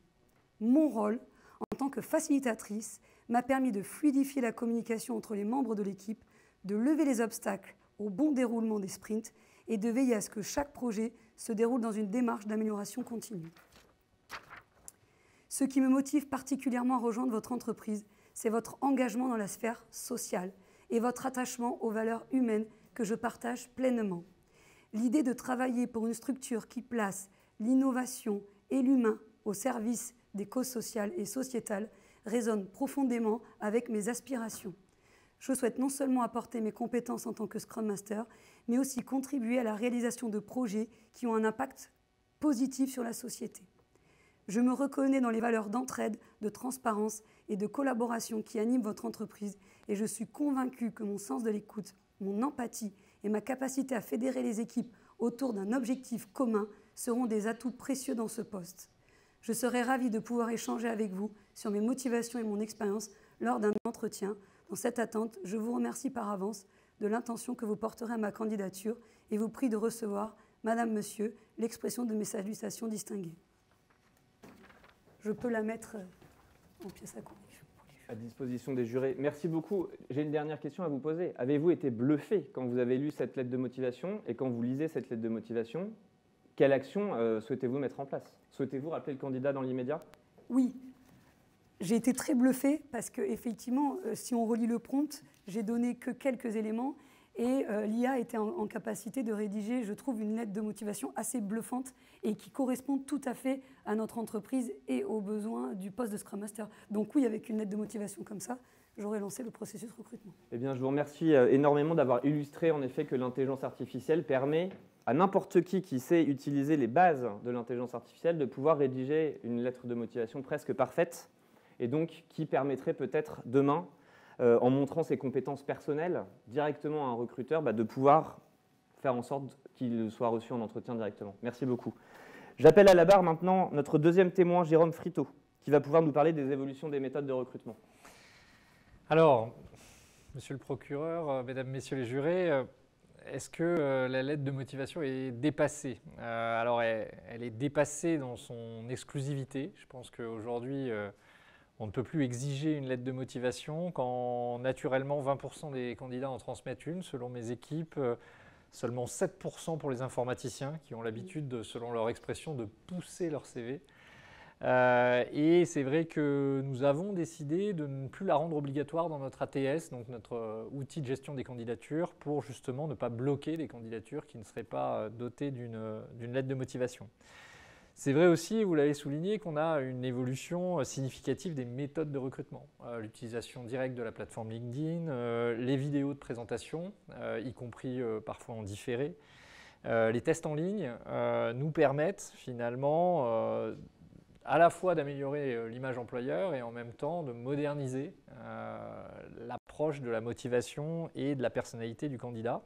Mon rôle, en tant que facilitatrice, m'a permis de fluidifier la communication entre les membres de l'équipe, de lever les obstacles au bon déroulement des sprints et de veiller à ce que chaque projet se déroule dans une démarche d'amélioration continue. Ce qui me motive particulièrement à rejoindre votre entreprise, c'est votre engagement dans la sphère sociale et votre attachement aux valeurs humaines que je partage pleinement. L'idée de travailler pour une structure qui place l'innovation et l'humain au service des causes sociales et sociétales résonne profondément avec mes aspirations. Je souhaite non seulement apporter mes compétences en tant que Scrum Master, mais aussi contribuer à la réalisation de projets qui ont un impact positif sur la société. Je me reconnais dans les valeurs d'entraide, de transparence et de collaboration qui animent votre entreprise et je suis convaincue que mon sens de l'écoute, mon empathie et ma capacité à fédérer les équipes autour d'un objectif commun seront des atouts précieux dans ce poste. Je serai ravie de pouvoir échanger avec vous sur mes motivations et mon expérience lors d'un entretien. Dans cette attente, je vous remercie par avance de l'intention que vous porterez à ma candidature et vous prie de recevoir, Madame, Monsieur, l'expression de mes salutations distinguées. Je peux la mettre en pièce à conviction. À disposition des jurés. Merci beaucoup. J'ai une dernière question à vous poser. Avez-vous été bluffé quand vous avez lu cette lettre de motivation et quand vous lisez cette lettre de motivation? Quelle action souhaitez-vous mettre en place? Souhaitez-vous rappeler le candidat dans l'immédiat? Oui. J'ai été très bluffée parce qu'effectivement, si on relit le prompt, j'ai donné que quelques éléments et l'IA était en capacité de rédiger, je trouve, une lettre de motivation assez bluffante et qui correspond tout à fait à notre entreprise et aux besoins du poste de Scrum Master. Donc oui, avec une lettre de motivation comme ça, j'aurais lancé le processus de recrutement. Eh bien, je vous remercie énormément d'avoir illustré en effet que l'intelligence artificielle permet à n'importe qui sait utiliser les bases de l'intelligence artificielle de pouvoir rédiger une lettre de motivation presque parfaite et donc qui permettrait peut-être demain, en montrant ses compétences personnelles directement à un recruteur, de pouvoir faire en sorte qu'il soit reçu en entretien directement. Merci beaucoup. J'appelle à la barre maintenant notre deuxième témoin, Jérôme Friteau, qui va pouvoir nous parler des évolutions des méthodes de recrutement. Alors, monsieur le procureur, mesdames, messieurs les jurés, est-ce que la lettre de motivation est dépassée? Alors, elle est dépassée dans son exclusivité. Je pense qu'aujourd'hui, on ne peut plus exiger une lettre de motivation quand naturellement 20% des candidats en transmettent une. Selon mes équipes, seulement 7% pour les informaticiens qui ont l'habitude, selon leur expression, de pousser leur CV. Et c'est vrai que nous avons décidé de ne plus la rendre obligatoire dans notre ATS, donc notre outil de gestion des candidatures, pour justement ne pas bloquer des candidatures qui ne seraient pas dotées d'une lettre de motivation. C'est vrai aussi, vous l'avez souligné, qu'on a une évolution significative des méthodes de recrutement. L'utilisation directe de la plateforme LinkedIn, les vidéos de présentation, y compris parfois en différé, les tests en ligne nous permettent finalement à la fois d'améliorer l'image employeur et en même temps de moderniser l'approche de la motivation et de la personnalité du candidat.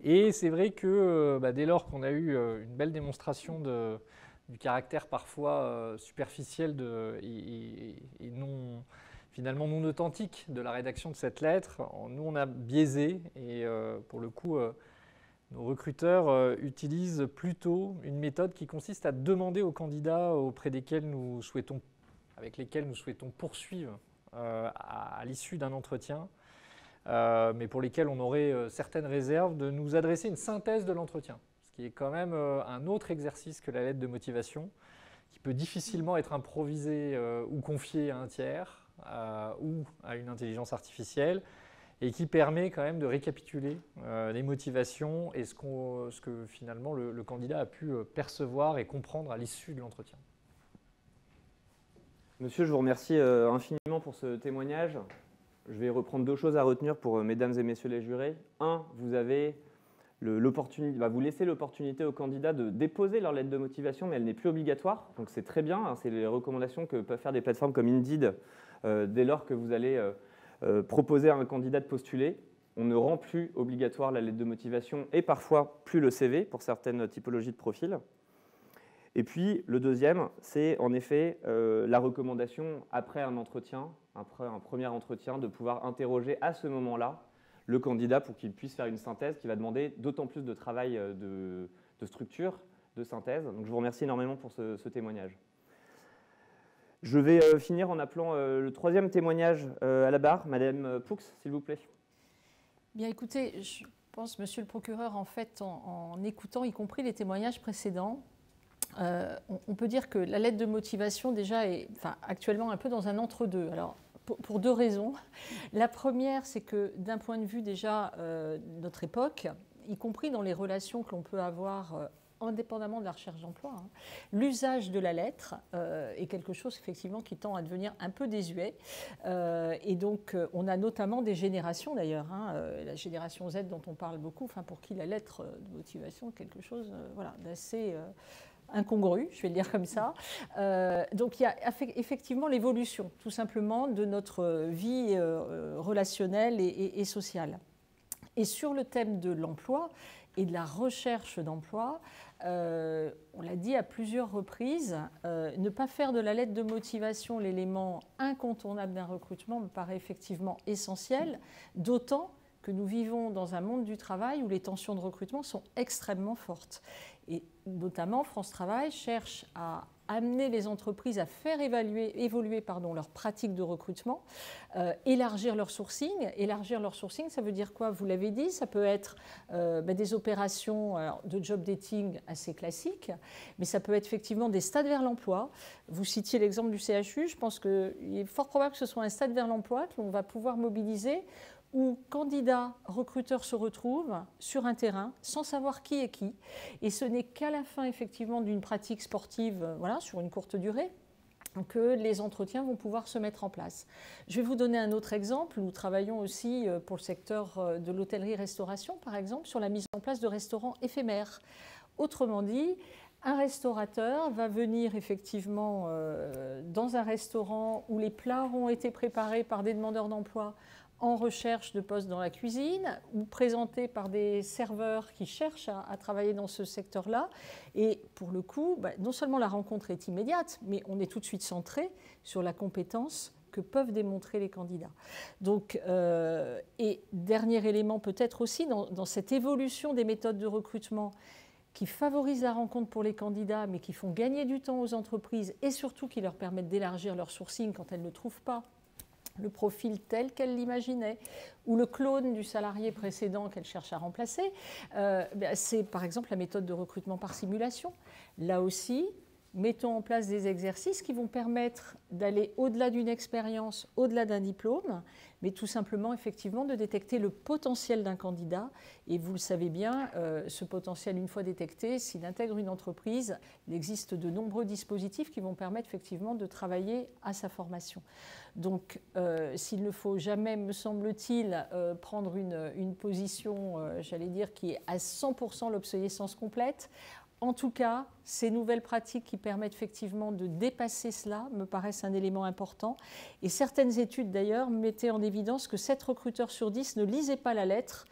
Et c'est vrai que dès lors qu'on a eu une belle démonstration du caractère parfois superficiel et non, finalement non authentique de la rédaction de cette lettre. Nous, on a biaisé et pour le coup, nos recruteurs utilisent plutôt une méthode qui consiste à demander aux candidats avec lesquels nous souhaitons poursuivre à l'issue d'un entretien, mais pour lesquels on aurait certaines réserves, de nous adresser une synthèse de l'entretien, ce qui est quand même un autre exercice que la lettre de motivation, qui peut difficilement être improvisé ou confié à un tiers ou à une intelligence artificielle, et qui permet quand même de récapituler les motivations et ce que finalement le candidat a pu percevoir et comprendre à l'issue de l'entretien. Monsieur, je vous remercie infiniment pour ce témoignage. Je vais reprendre 2 choses à retenir pour mesdames et messieurs les jurés. 1, vous avez vous laissez l'opportunité aux candidats de déposer leur lettre de motivation, mais elle n'est plus obligatoire. Donc c'est très bien, hein, c'est les recommandations que peuvent faire des plateformes comme Indeed dès lors que vous allez proposer à un candidat de postuler. On ne rend plus obligatoire la lettre de motivation et parfois plus le CV pour certaines typologies de profils. Et puis le deuxième, c'est en effet la recommandation après un entretien, après un premier entretien, de pouvoir interroger à ce moment-là le candidat pour qu'il puisse faire une synthèse qui va demander d'autant plus de travail de structure, de synthèse. Donc je vous remercie énormément pour ce témoignage. Je vais finir en appelant le 3e témoignage à la barre, Madame Poux, s'il vous plaît. Bien, écoutez, je pense, Monsieur le procureur, en fait, en écoutant, y compris les témoignages précédents, on peut dire que la lettre de motivation, déjà, est actuellement un peu dans un entre-deux. Alors, pour 2 raisons. La première, c'est que d'un point de vue déjà de notre époque, y compris dans les relations que l'on peut avoir indépendamment de la recherche d'emploi, hein, l'usage de la lettre est quelque chose effectivement qui tend à devenir un peu désuet. Et donc, on a notamment des générations d'ailleurs, hein, la génération Z dont on parle beaucoup, pour qui la lettre de motivation est quelque chose d'assez incongru, je vais le dire comme ça. Donc il y a effectivement l'évolution, tout simplement, de notre vie relationnelle et sociale. Et sur le thème de l'emploi et de la recherche d'emploi, on l'a dit à plusieurs reprises, ne pas faire de la lettre de motivation l'élément incontournable d'un recrutement me paraît effectivement essentiel, d'autant que nous vivons dans un monde du travail où les tensions de recrutement sont extrêmement fortes. Et notamment, France Travail cherche à amener les entreprises à faire évoluer leurs pratiques de recrutement, élargir leur sourcing. Élargir leur sourcing, ça veut dire quoi? Vous l'avez dit, ça peut être des opérations de job dating assez classiques, mais ça peut être effectivement des stades vers l'emploi. Vous citiez l'exemple du CHU, je pense qu'il est fort probable que ce soit un stade vers l'emploi que l'on va pouvoir mobiliser, où candidats, recruteurs se retrouvent sur un terrain sans savoir qui est qui. Et ce n'est qu'à la fin, effectivement, d'une pratique sportive, sur une courte durée, que les entretiens vont pouvoir se mettre en place. Je vais vous donner un autre exemple. Nous travaillons aussi pour le secteur de l'hôtellerie-restauration, par exemple, sur la mise en place de restaurants éphémères. Autrement dit, un restaurateur va venir effectivement dans un restaurant où les plats auront été préparés par des demandeurs d'emploi en recherche de postes dans la cuisine ou présentés par des serveurs qui cherchent à travailler dans ce secteur-là. Et pour le coup, non seulement la rencontre est immédiate, mais on est tout de suite centré sur la compétence que peuvent démontrer les candidats. Donc, et dernier élément peut-être aussi, dans cette évolution des méthodes de recrutement qui favorisent la rencontre pour les candidats, mais qui font gagner du temps aux entreprises et surtout qui leur permettent d'élargir leur sourcing quand elles ne trouvent pas le profil tel qu'elle l'imaginait, ou le clone du salarié précédent qu'elle cherche à remplacer, c'est par exemple la méthode de recrutement par simulation. Là aussi, mettons en place des exercices qui vont permettre d'aller au-delà d'une expérience, au-delà d'un diplôme, mais tout simplement, effectivement, de détecter le potentiel d'un candidat. Et vous le savez bien, ce potentiel, une fois détecté, s'il intègre une entreprise, il existe de nombreux dispositifs qui vont permettre, effectivement, de travailler à sa formation. Donc, s'il ne faut jamais, me semble-t-il, prendre une position, j'allais dire, qui est à 100% l'obsolescence complète, en tout cas, ces nouvelles pratiques qui permettent effectivement de dépasser cela me paraissent un élément important. Et certaines études d'ailleurs mettaient en évidence que 7 recruteurs sur 10 ne lisaient pas la lettre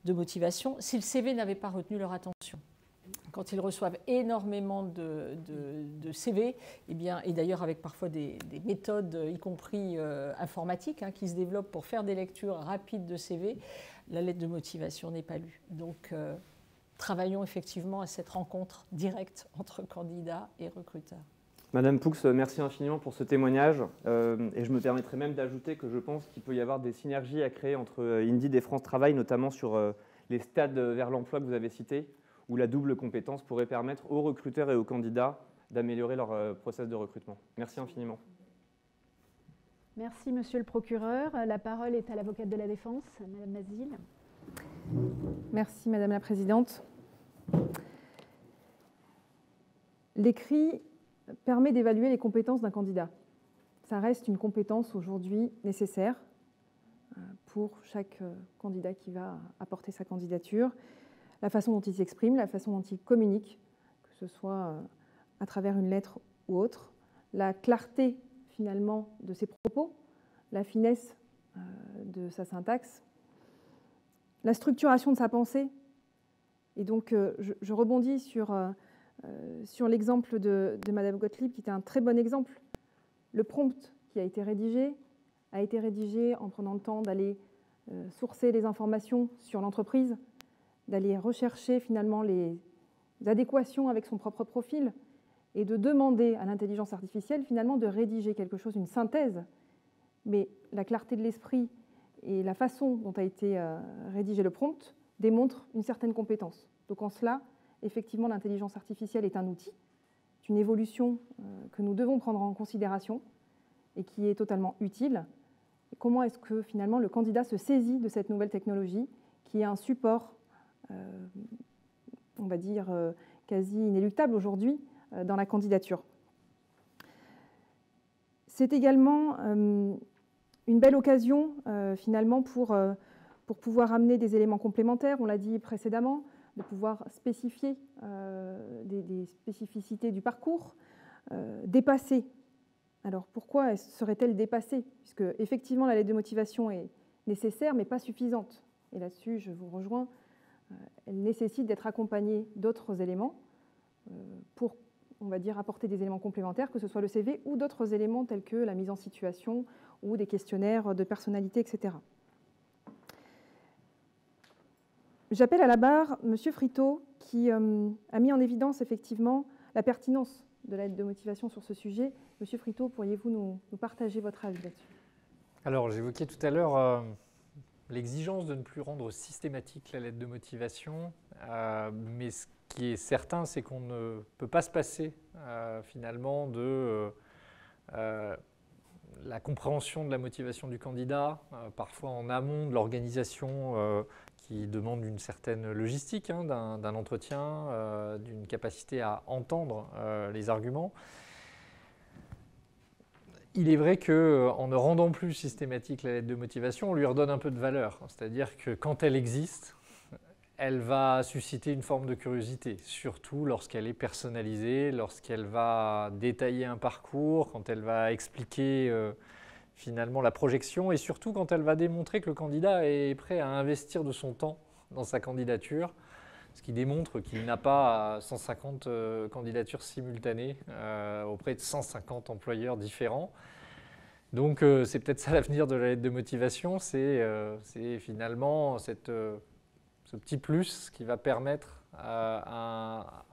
de motivation si le CV n'avait pas retenu leur attention. quand ils reçoivent énormément de CV, eh bien, et d'ailleurs avec parfois des méthodes, y compris informatiques, qui se développent pour faire des lectures rapides de CV, la lettre de motivation n'est pas lue. Donc, travaillons effectivement à cette rencontre directe entre candidats et recruteurs. Madame Poux, merci infiniment pour ce témoignage. Et je me permettrai même d'ajouter que je pense qu'il peut y avoir des synergies à créer entre Indeed et France Travail, notamment sur les stades vers l'emploi que vous avez cités, où la double compétence pourrait permettre aux recruteurs et aux candidats d'améliorer leur process de recrutement. Merci infiniment. Merci, Monsieur le procureur. La parole est à l'avocate de la défense, Madame Mazil. Merci, Madame la Présidente. L'écrit permet d'évaluer les compétences d'un candidat. Ça reste une compétence aujourd'hui nécessaire pour chaque candidat qui va apporter sa candidature. La façon dont il s'exprime, la façon dont il communique, que ce soit à travers une lettre ou autre, la clarté finalement de ses propos, la finesse de sa syntaxe, la structuration de sa pensée. Et donc je rebondis sur l'exemple de Madame Gottlieb, qui était un très bon exemple. Le prompt qui a été rédigé en prenant le temps d'aller sourcer les informations sur l'entreprise, d'aller rechercher finalement les adéquations avec son propre profil et de demander à l'intelligence artificielle finalement de rédiger quelque chose, une synthèse. Mais la clarté de l'esprit et la façon dont a été rédigé le prompt démontrent une certaine compétence. Donc en cela, effectivement, l'intelligence artificielle est un outil, une évolution que nous devons prendre en considération et qui est totalement utile. Et comment est-ce que finalement le candidat se saisit de cette nouvelle technologie qui est un support, on va dire, quasi inéluctable aujourd'hui dans la candidature. C'est également une belle occasion finalement pour pouvoir amener des éléments complémentaires, on l'a dit précédemment, de pouvoir spécifier des spécificités du parcours, dépasser. Alors pourquoi serait-elle dépassée? Puisque effectivement la lettre de motivation est nécessaire mais pas suffisante. Et là-dessus, je vous rejoins, elle nécessite d'être accompagnée d'autres éléments pour, on va dire, apporter des éléments complémentaires, que ce soit le CV ou d'autres éléments tels que la mise en situation ou des questionnaires de personnalité, etc. J'appelle à la barre M. Friteau qui a mis en évidence effectivement la pertinence de la lettre de motivation sur ce sujet. M. Friteau, pourriez-vous nous partager votre avis là-dessus? Alors, j'évoquais tout à l'heure l'exigence de ne plus rendre systématique la lettre de motivation, mais ce qui est certain, c'est qu'on ne peut pas se passer finalement de la compréhension de la motivation du candidat, parfois en amont de l'organisation qui demande une certaine logistique d'un entretien, d'une capacité à entendre les arguments. Il est vrai qu'en ne rendant plus systématique la lettre de motivation, on lui redonne un peu de valeur. C'est-à-dire que quand elle existe, elle va susciter une forme de curiosité, surtout lorsqu'elle est personnalisée, lorsqu'elle va détailler un parcours, quand elle va expliquer finalement la projection et surtout quand elle va démontrer que le candidat est prêt à investir de son temps dans sa candidature, ce qui démontre qu'il n'a pas 150 candidatures simultanées auprès de 150 employeurs différents. Donc c'est peut-être ça l'avenir de la lettre de motivation, c'est finalement ce petit plus qui va permettre à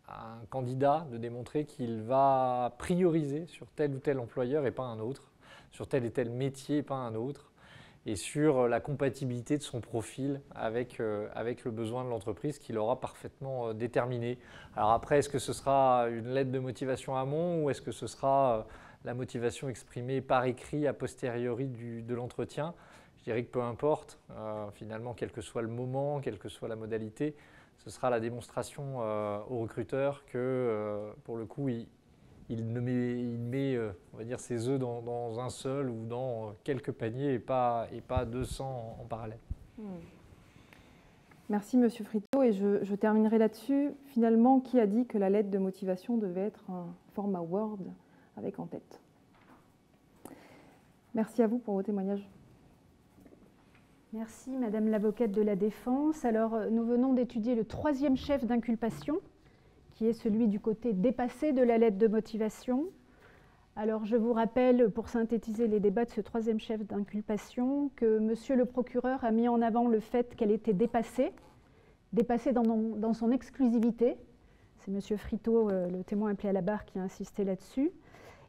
un candidat de démontrer qu'il va prioriser sur tel ou tel employeur et pas un autre, sur tel et tel métier et pas un autre, et sur la compatibilité de son profil avec le besoin de l'entreprise qu'il aura parfaitement déterminé. Alors après, est-ce que ce sera une lettre de motivation amont ou est-ce que ce sera la motivation exprimée par écrit a posteriori de l'entretien? Je dirais que peu importe, finalement, quel que soit le moment, quelle que soit la modalité, ce sera la démonstration au recruteur que, pour le coup, il met on va dire, ses œufs dans un seul ou dans quelques paniers et pas 200 en parallèle. Merci M. Friteau. Et je terminerai là-dessus. Finalement, qui a dit que la lettre de motivation devait être un format Word avec en tête? Merci à vous pour vos témoignages. Merci Madame l'avocate de la défense. Alors nous venons d'étudier le 3e chef d'inculpation qui est celui du côté dépassé de la lettre de motivation. Alors je vous rappelle, pour synthétiser les débats de ce troisième chef d'inculpation, que monsieur le procureur a mis en avant le fait qu'elle était dépassée dans son exclusivité. C'est monsieur Friteau, le témoin appelé à la barre, qui a insisté là-dessus.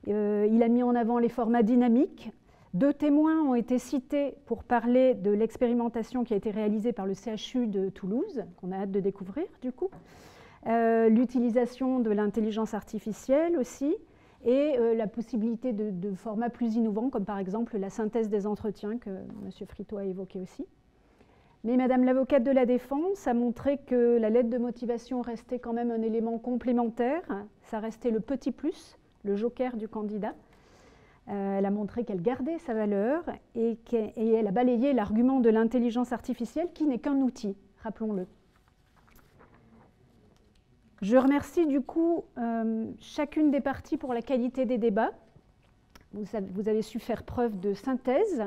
Il a mis en avant les formats dynamiques. 2 témoins ont été cités pour parler de l'expérimentation qui a été réalisée par le CHU de Toulouse, qu'on a hâte de découvrir du coup. L'utilisation de l'intelligence artificielle aussi, et la possibilité de formats plus innovants, comme par exemple la synthèse des entretiens que M. Friteau a évoqué aussi. Mais Madame l'avocate de la défense a montré que la lettre de motivation restait quand même un élément complémentaire, ça restait le petit plus, le joker du candidat. Elle a montré qu'elle gardait sa valeur et elle a balayé l'argument de l'intelligence artificielle qui n'est qu'un outil, rappelons-le. Je remercie du coup chacune des parties pour la qualité des débats. Vous avez su faire preuve de synthèse.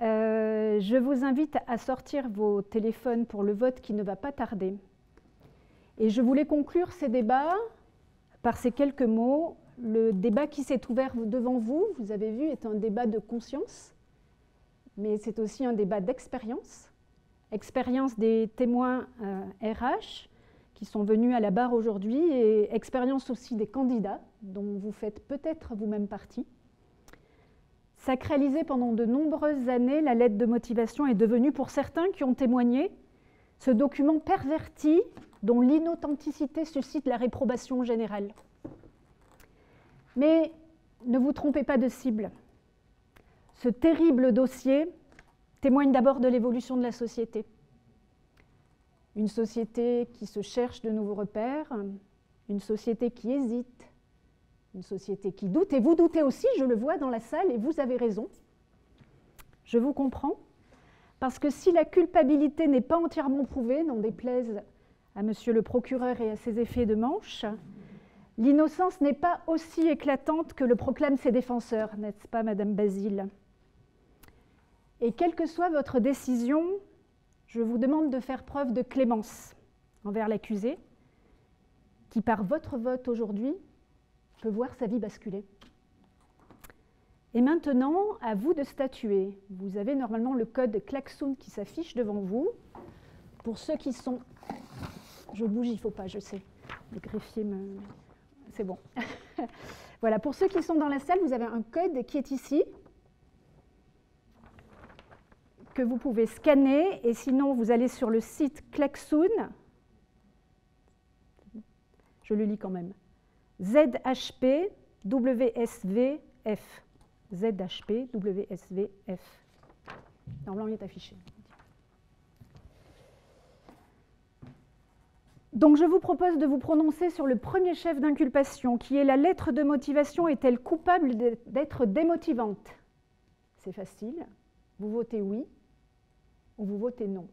Je vous invite à sortir vos téléphones pour le vote qui ne va pas tarder. Et je voulais conclure ces débats par ces quelques mots. Le débat qui s'est ouvert devant vous, vous avez vu, est un débat de conscience, mais c'est aussi un débat d'expérience. Expérience des témoins RH qui sont venus à la barre aujourd'hui et expérience aussi des candidats dont vous faites peut-être vous-même partie. Sacralisée pendant de nombreuses années, la lettre de motivation est devenue, pour certains qui ont témoigné, ce document perverti dont l'inauthenticité suscite la réprobation générale. Mais ne vous trompez pas de cible. Ce terrible dossier témoigne d'abord de l'évolution de la société. Une société qui se cherche de nouveaux repères, une société qui hésite, une société qui doute, et vous doutez aussi, je le vois dans la salle, et vous avez raison. Je vous comprends, parce que si la culpabilité n'est pas entièrement prouvée, n'en déplaise à monsieur le procureur et à ses effets de manche, l'innocence n'est pas aussi éclatante que le proclament ses défenseurs, n'est-ce pas, Madame Basile? Et quelle que soit votre décision, je vous demande de faire preuve de clémence envers l'accusé, qui par votre vote aujourd'hui peut voir sa vie basculer. Et maintenant, à vous de statuer. Vous avez normalement le code klaxon qui s'affiche devant vous. Pour ceux qui sont... Je bouge, il ne faut pas, je sais. Le greffier me... C'est bon. Voilà, pour ceux qui sont dans la salle, vous avez un code qui est ici, que vous pouvez scanner, et sinon vous allez sur le site Klaxoon, je le lis quand même, ZHP WSVF. ZHP WSVF. Normalement, il est affiché. Donc je vous propose de vous prononcer sur le premier chef d'inculpation, qui est la lettre de motivation est-elle coupable d'être démotivante? C'est facile. Vous votez oui ou vous votez non.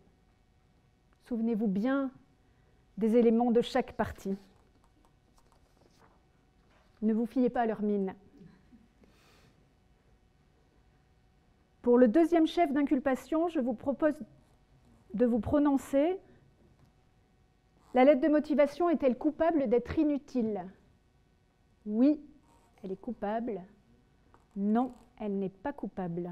Souvenez-vous bien des éléments de chaque partie. Ne vous fiez pas à leur mine. Pour le deuxième chef d'inculpation, je vous propose de vous prononcer. La lettre de motivation est-elle coupable d'être inutile? Oui, elle est coupable. Non, elle n'est pas coupable.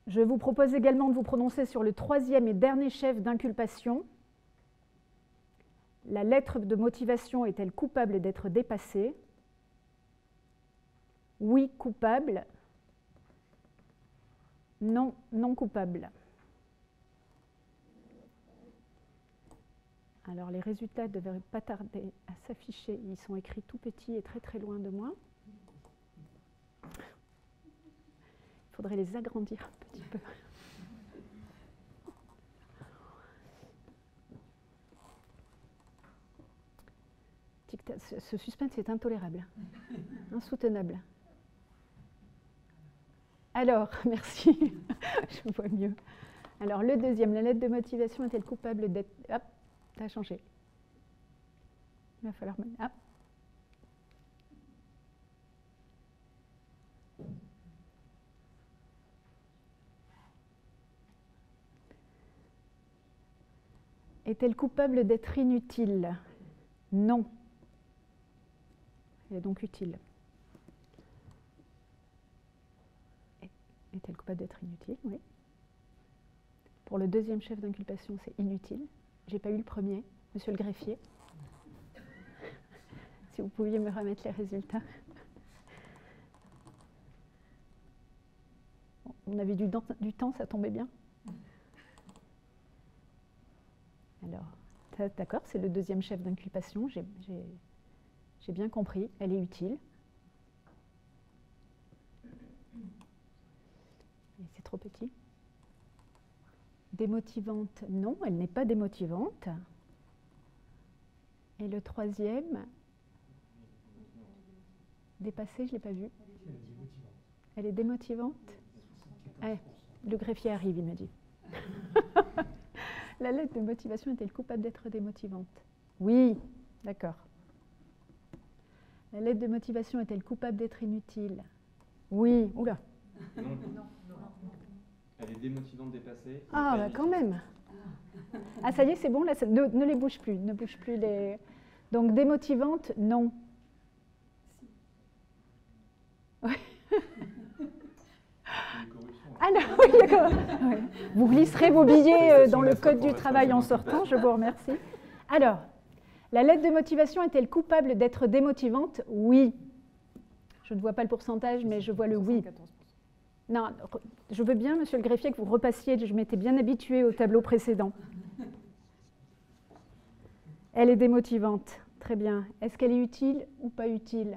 Je vous propose également de vous prononcer sur le troisième et dernier chef d'inculpation. La lettre de motivation est-elle coupable d'être dépassée? Oui, coupable. Non, non coupable. Alors les résultats ne devraient pas tarder à s'afficher. Ils sont écrits tout petits et très très loin de moi. Il faudrait les agrandir un petit peu. Ce suspense est intolérable, insoutenable. Alors, merci, je vois mieux. Alors, le deuxième, la lettre de motivation est-elle coupable d'être... Hop, ça a changé. Il va falloir... Hop. Est-elle coupable d'être inutile? Non. Elle est donc utile. Est-elle coupable d'être inutile? Oui. Pour le deuxième chef d'inculpation, c'est inutile. Je n'ai pas eu le premier. Monsieur le greffier, si vous pouviez me remettre les résultats. On avait du temps, ça tombait bien. Alors, d'accord, c'est le deuxième chef d'inculpation, j'ai bien compris, elle est utile. C'est trop petit. Démotivante, non, elle n'est pas démotivante. Et le troisième, dépassée, je ne l'ai pas vu. Elle est démotivante. Le greffier arrive, il me dit. La lettre de motivation est-elle coupable d'être démotivante? Oui, d'accord. La lettre de motivation est-elle coupable d'être inutile? Oui, oula. Non. Elle est démotivante, dépassée. Ah, bah quand même. Ah, ça y est, c'est bon, là, ne les bouge plus. Ne bouge plus les... Donc, démotivante, non. Oui. Ah non, oui, d'accord. Ouais. Vous glisserez vos billets dans le code du travail en sortant, je vous remercie. Alors, la lettre de motivation est-elle coupable d'être démotivante? Oui. Je ne vois pas le pourcentage, mais je vois le oui. Non, je veux bien, monsieur le greffier, que vous repassiez, je m'étais bien habituée au tableau précédent. Elle est démotivante, très bien. Est-ce qu'elle est utile ou pas utile?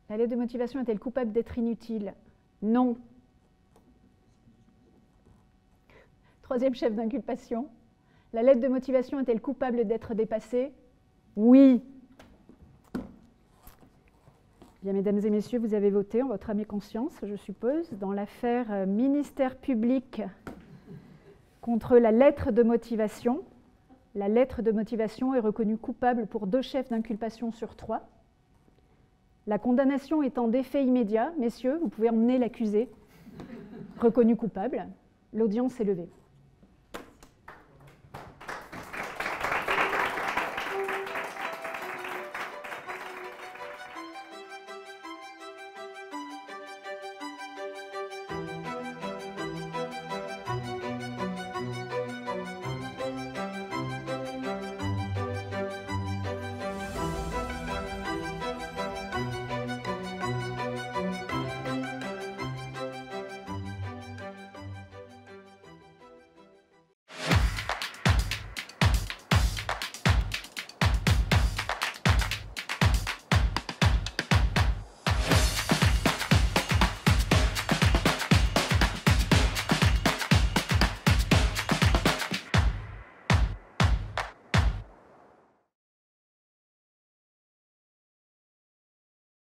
La lettre de motivation est-elle coupable d'être inutile? Non. Troisième chef d'inculpation. La lettre de motivation est-elle coupable d'être dépassée? Oui. Bien, mesdames et messieurs, vous avez voté en votre âme et conscience, je suppose, dans l'affaire ministère public contre la lettre de motivation. La lettre de motivation est reconnue coupable pour 2 chefs d'inculpation sur 3. La condamnation étant d'effet immédiat, messieurs, vous pouvez emmener l'accusé reconnu coupable. L'audience est levée.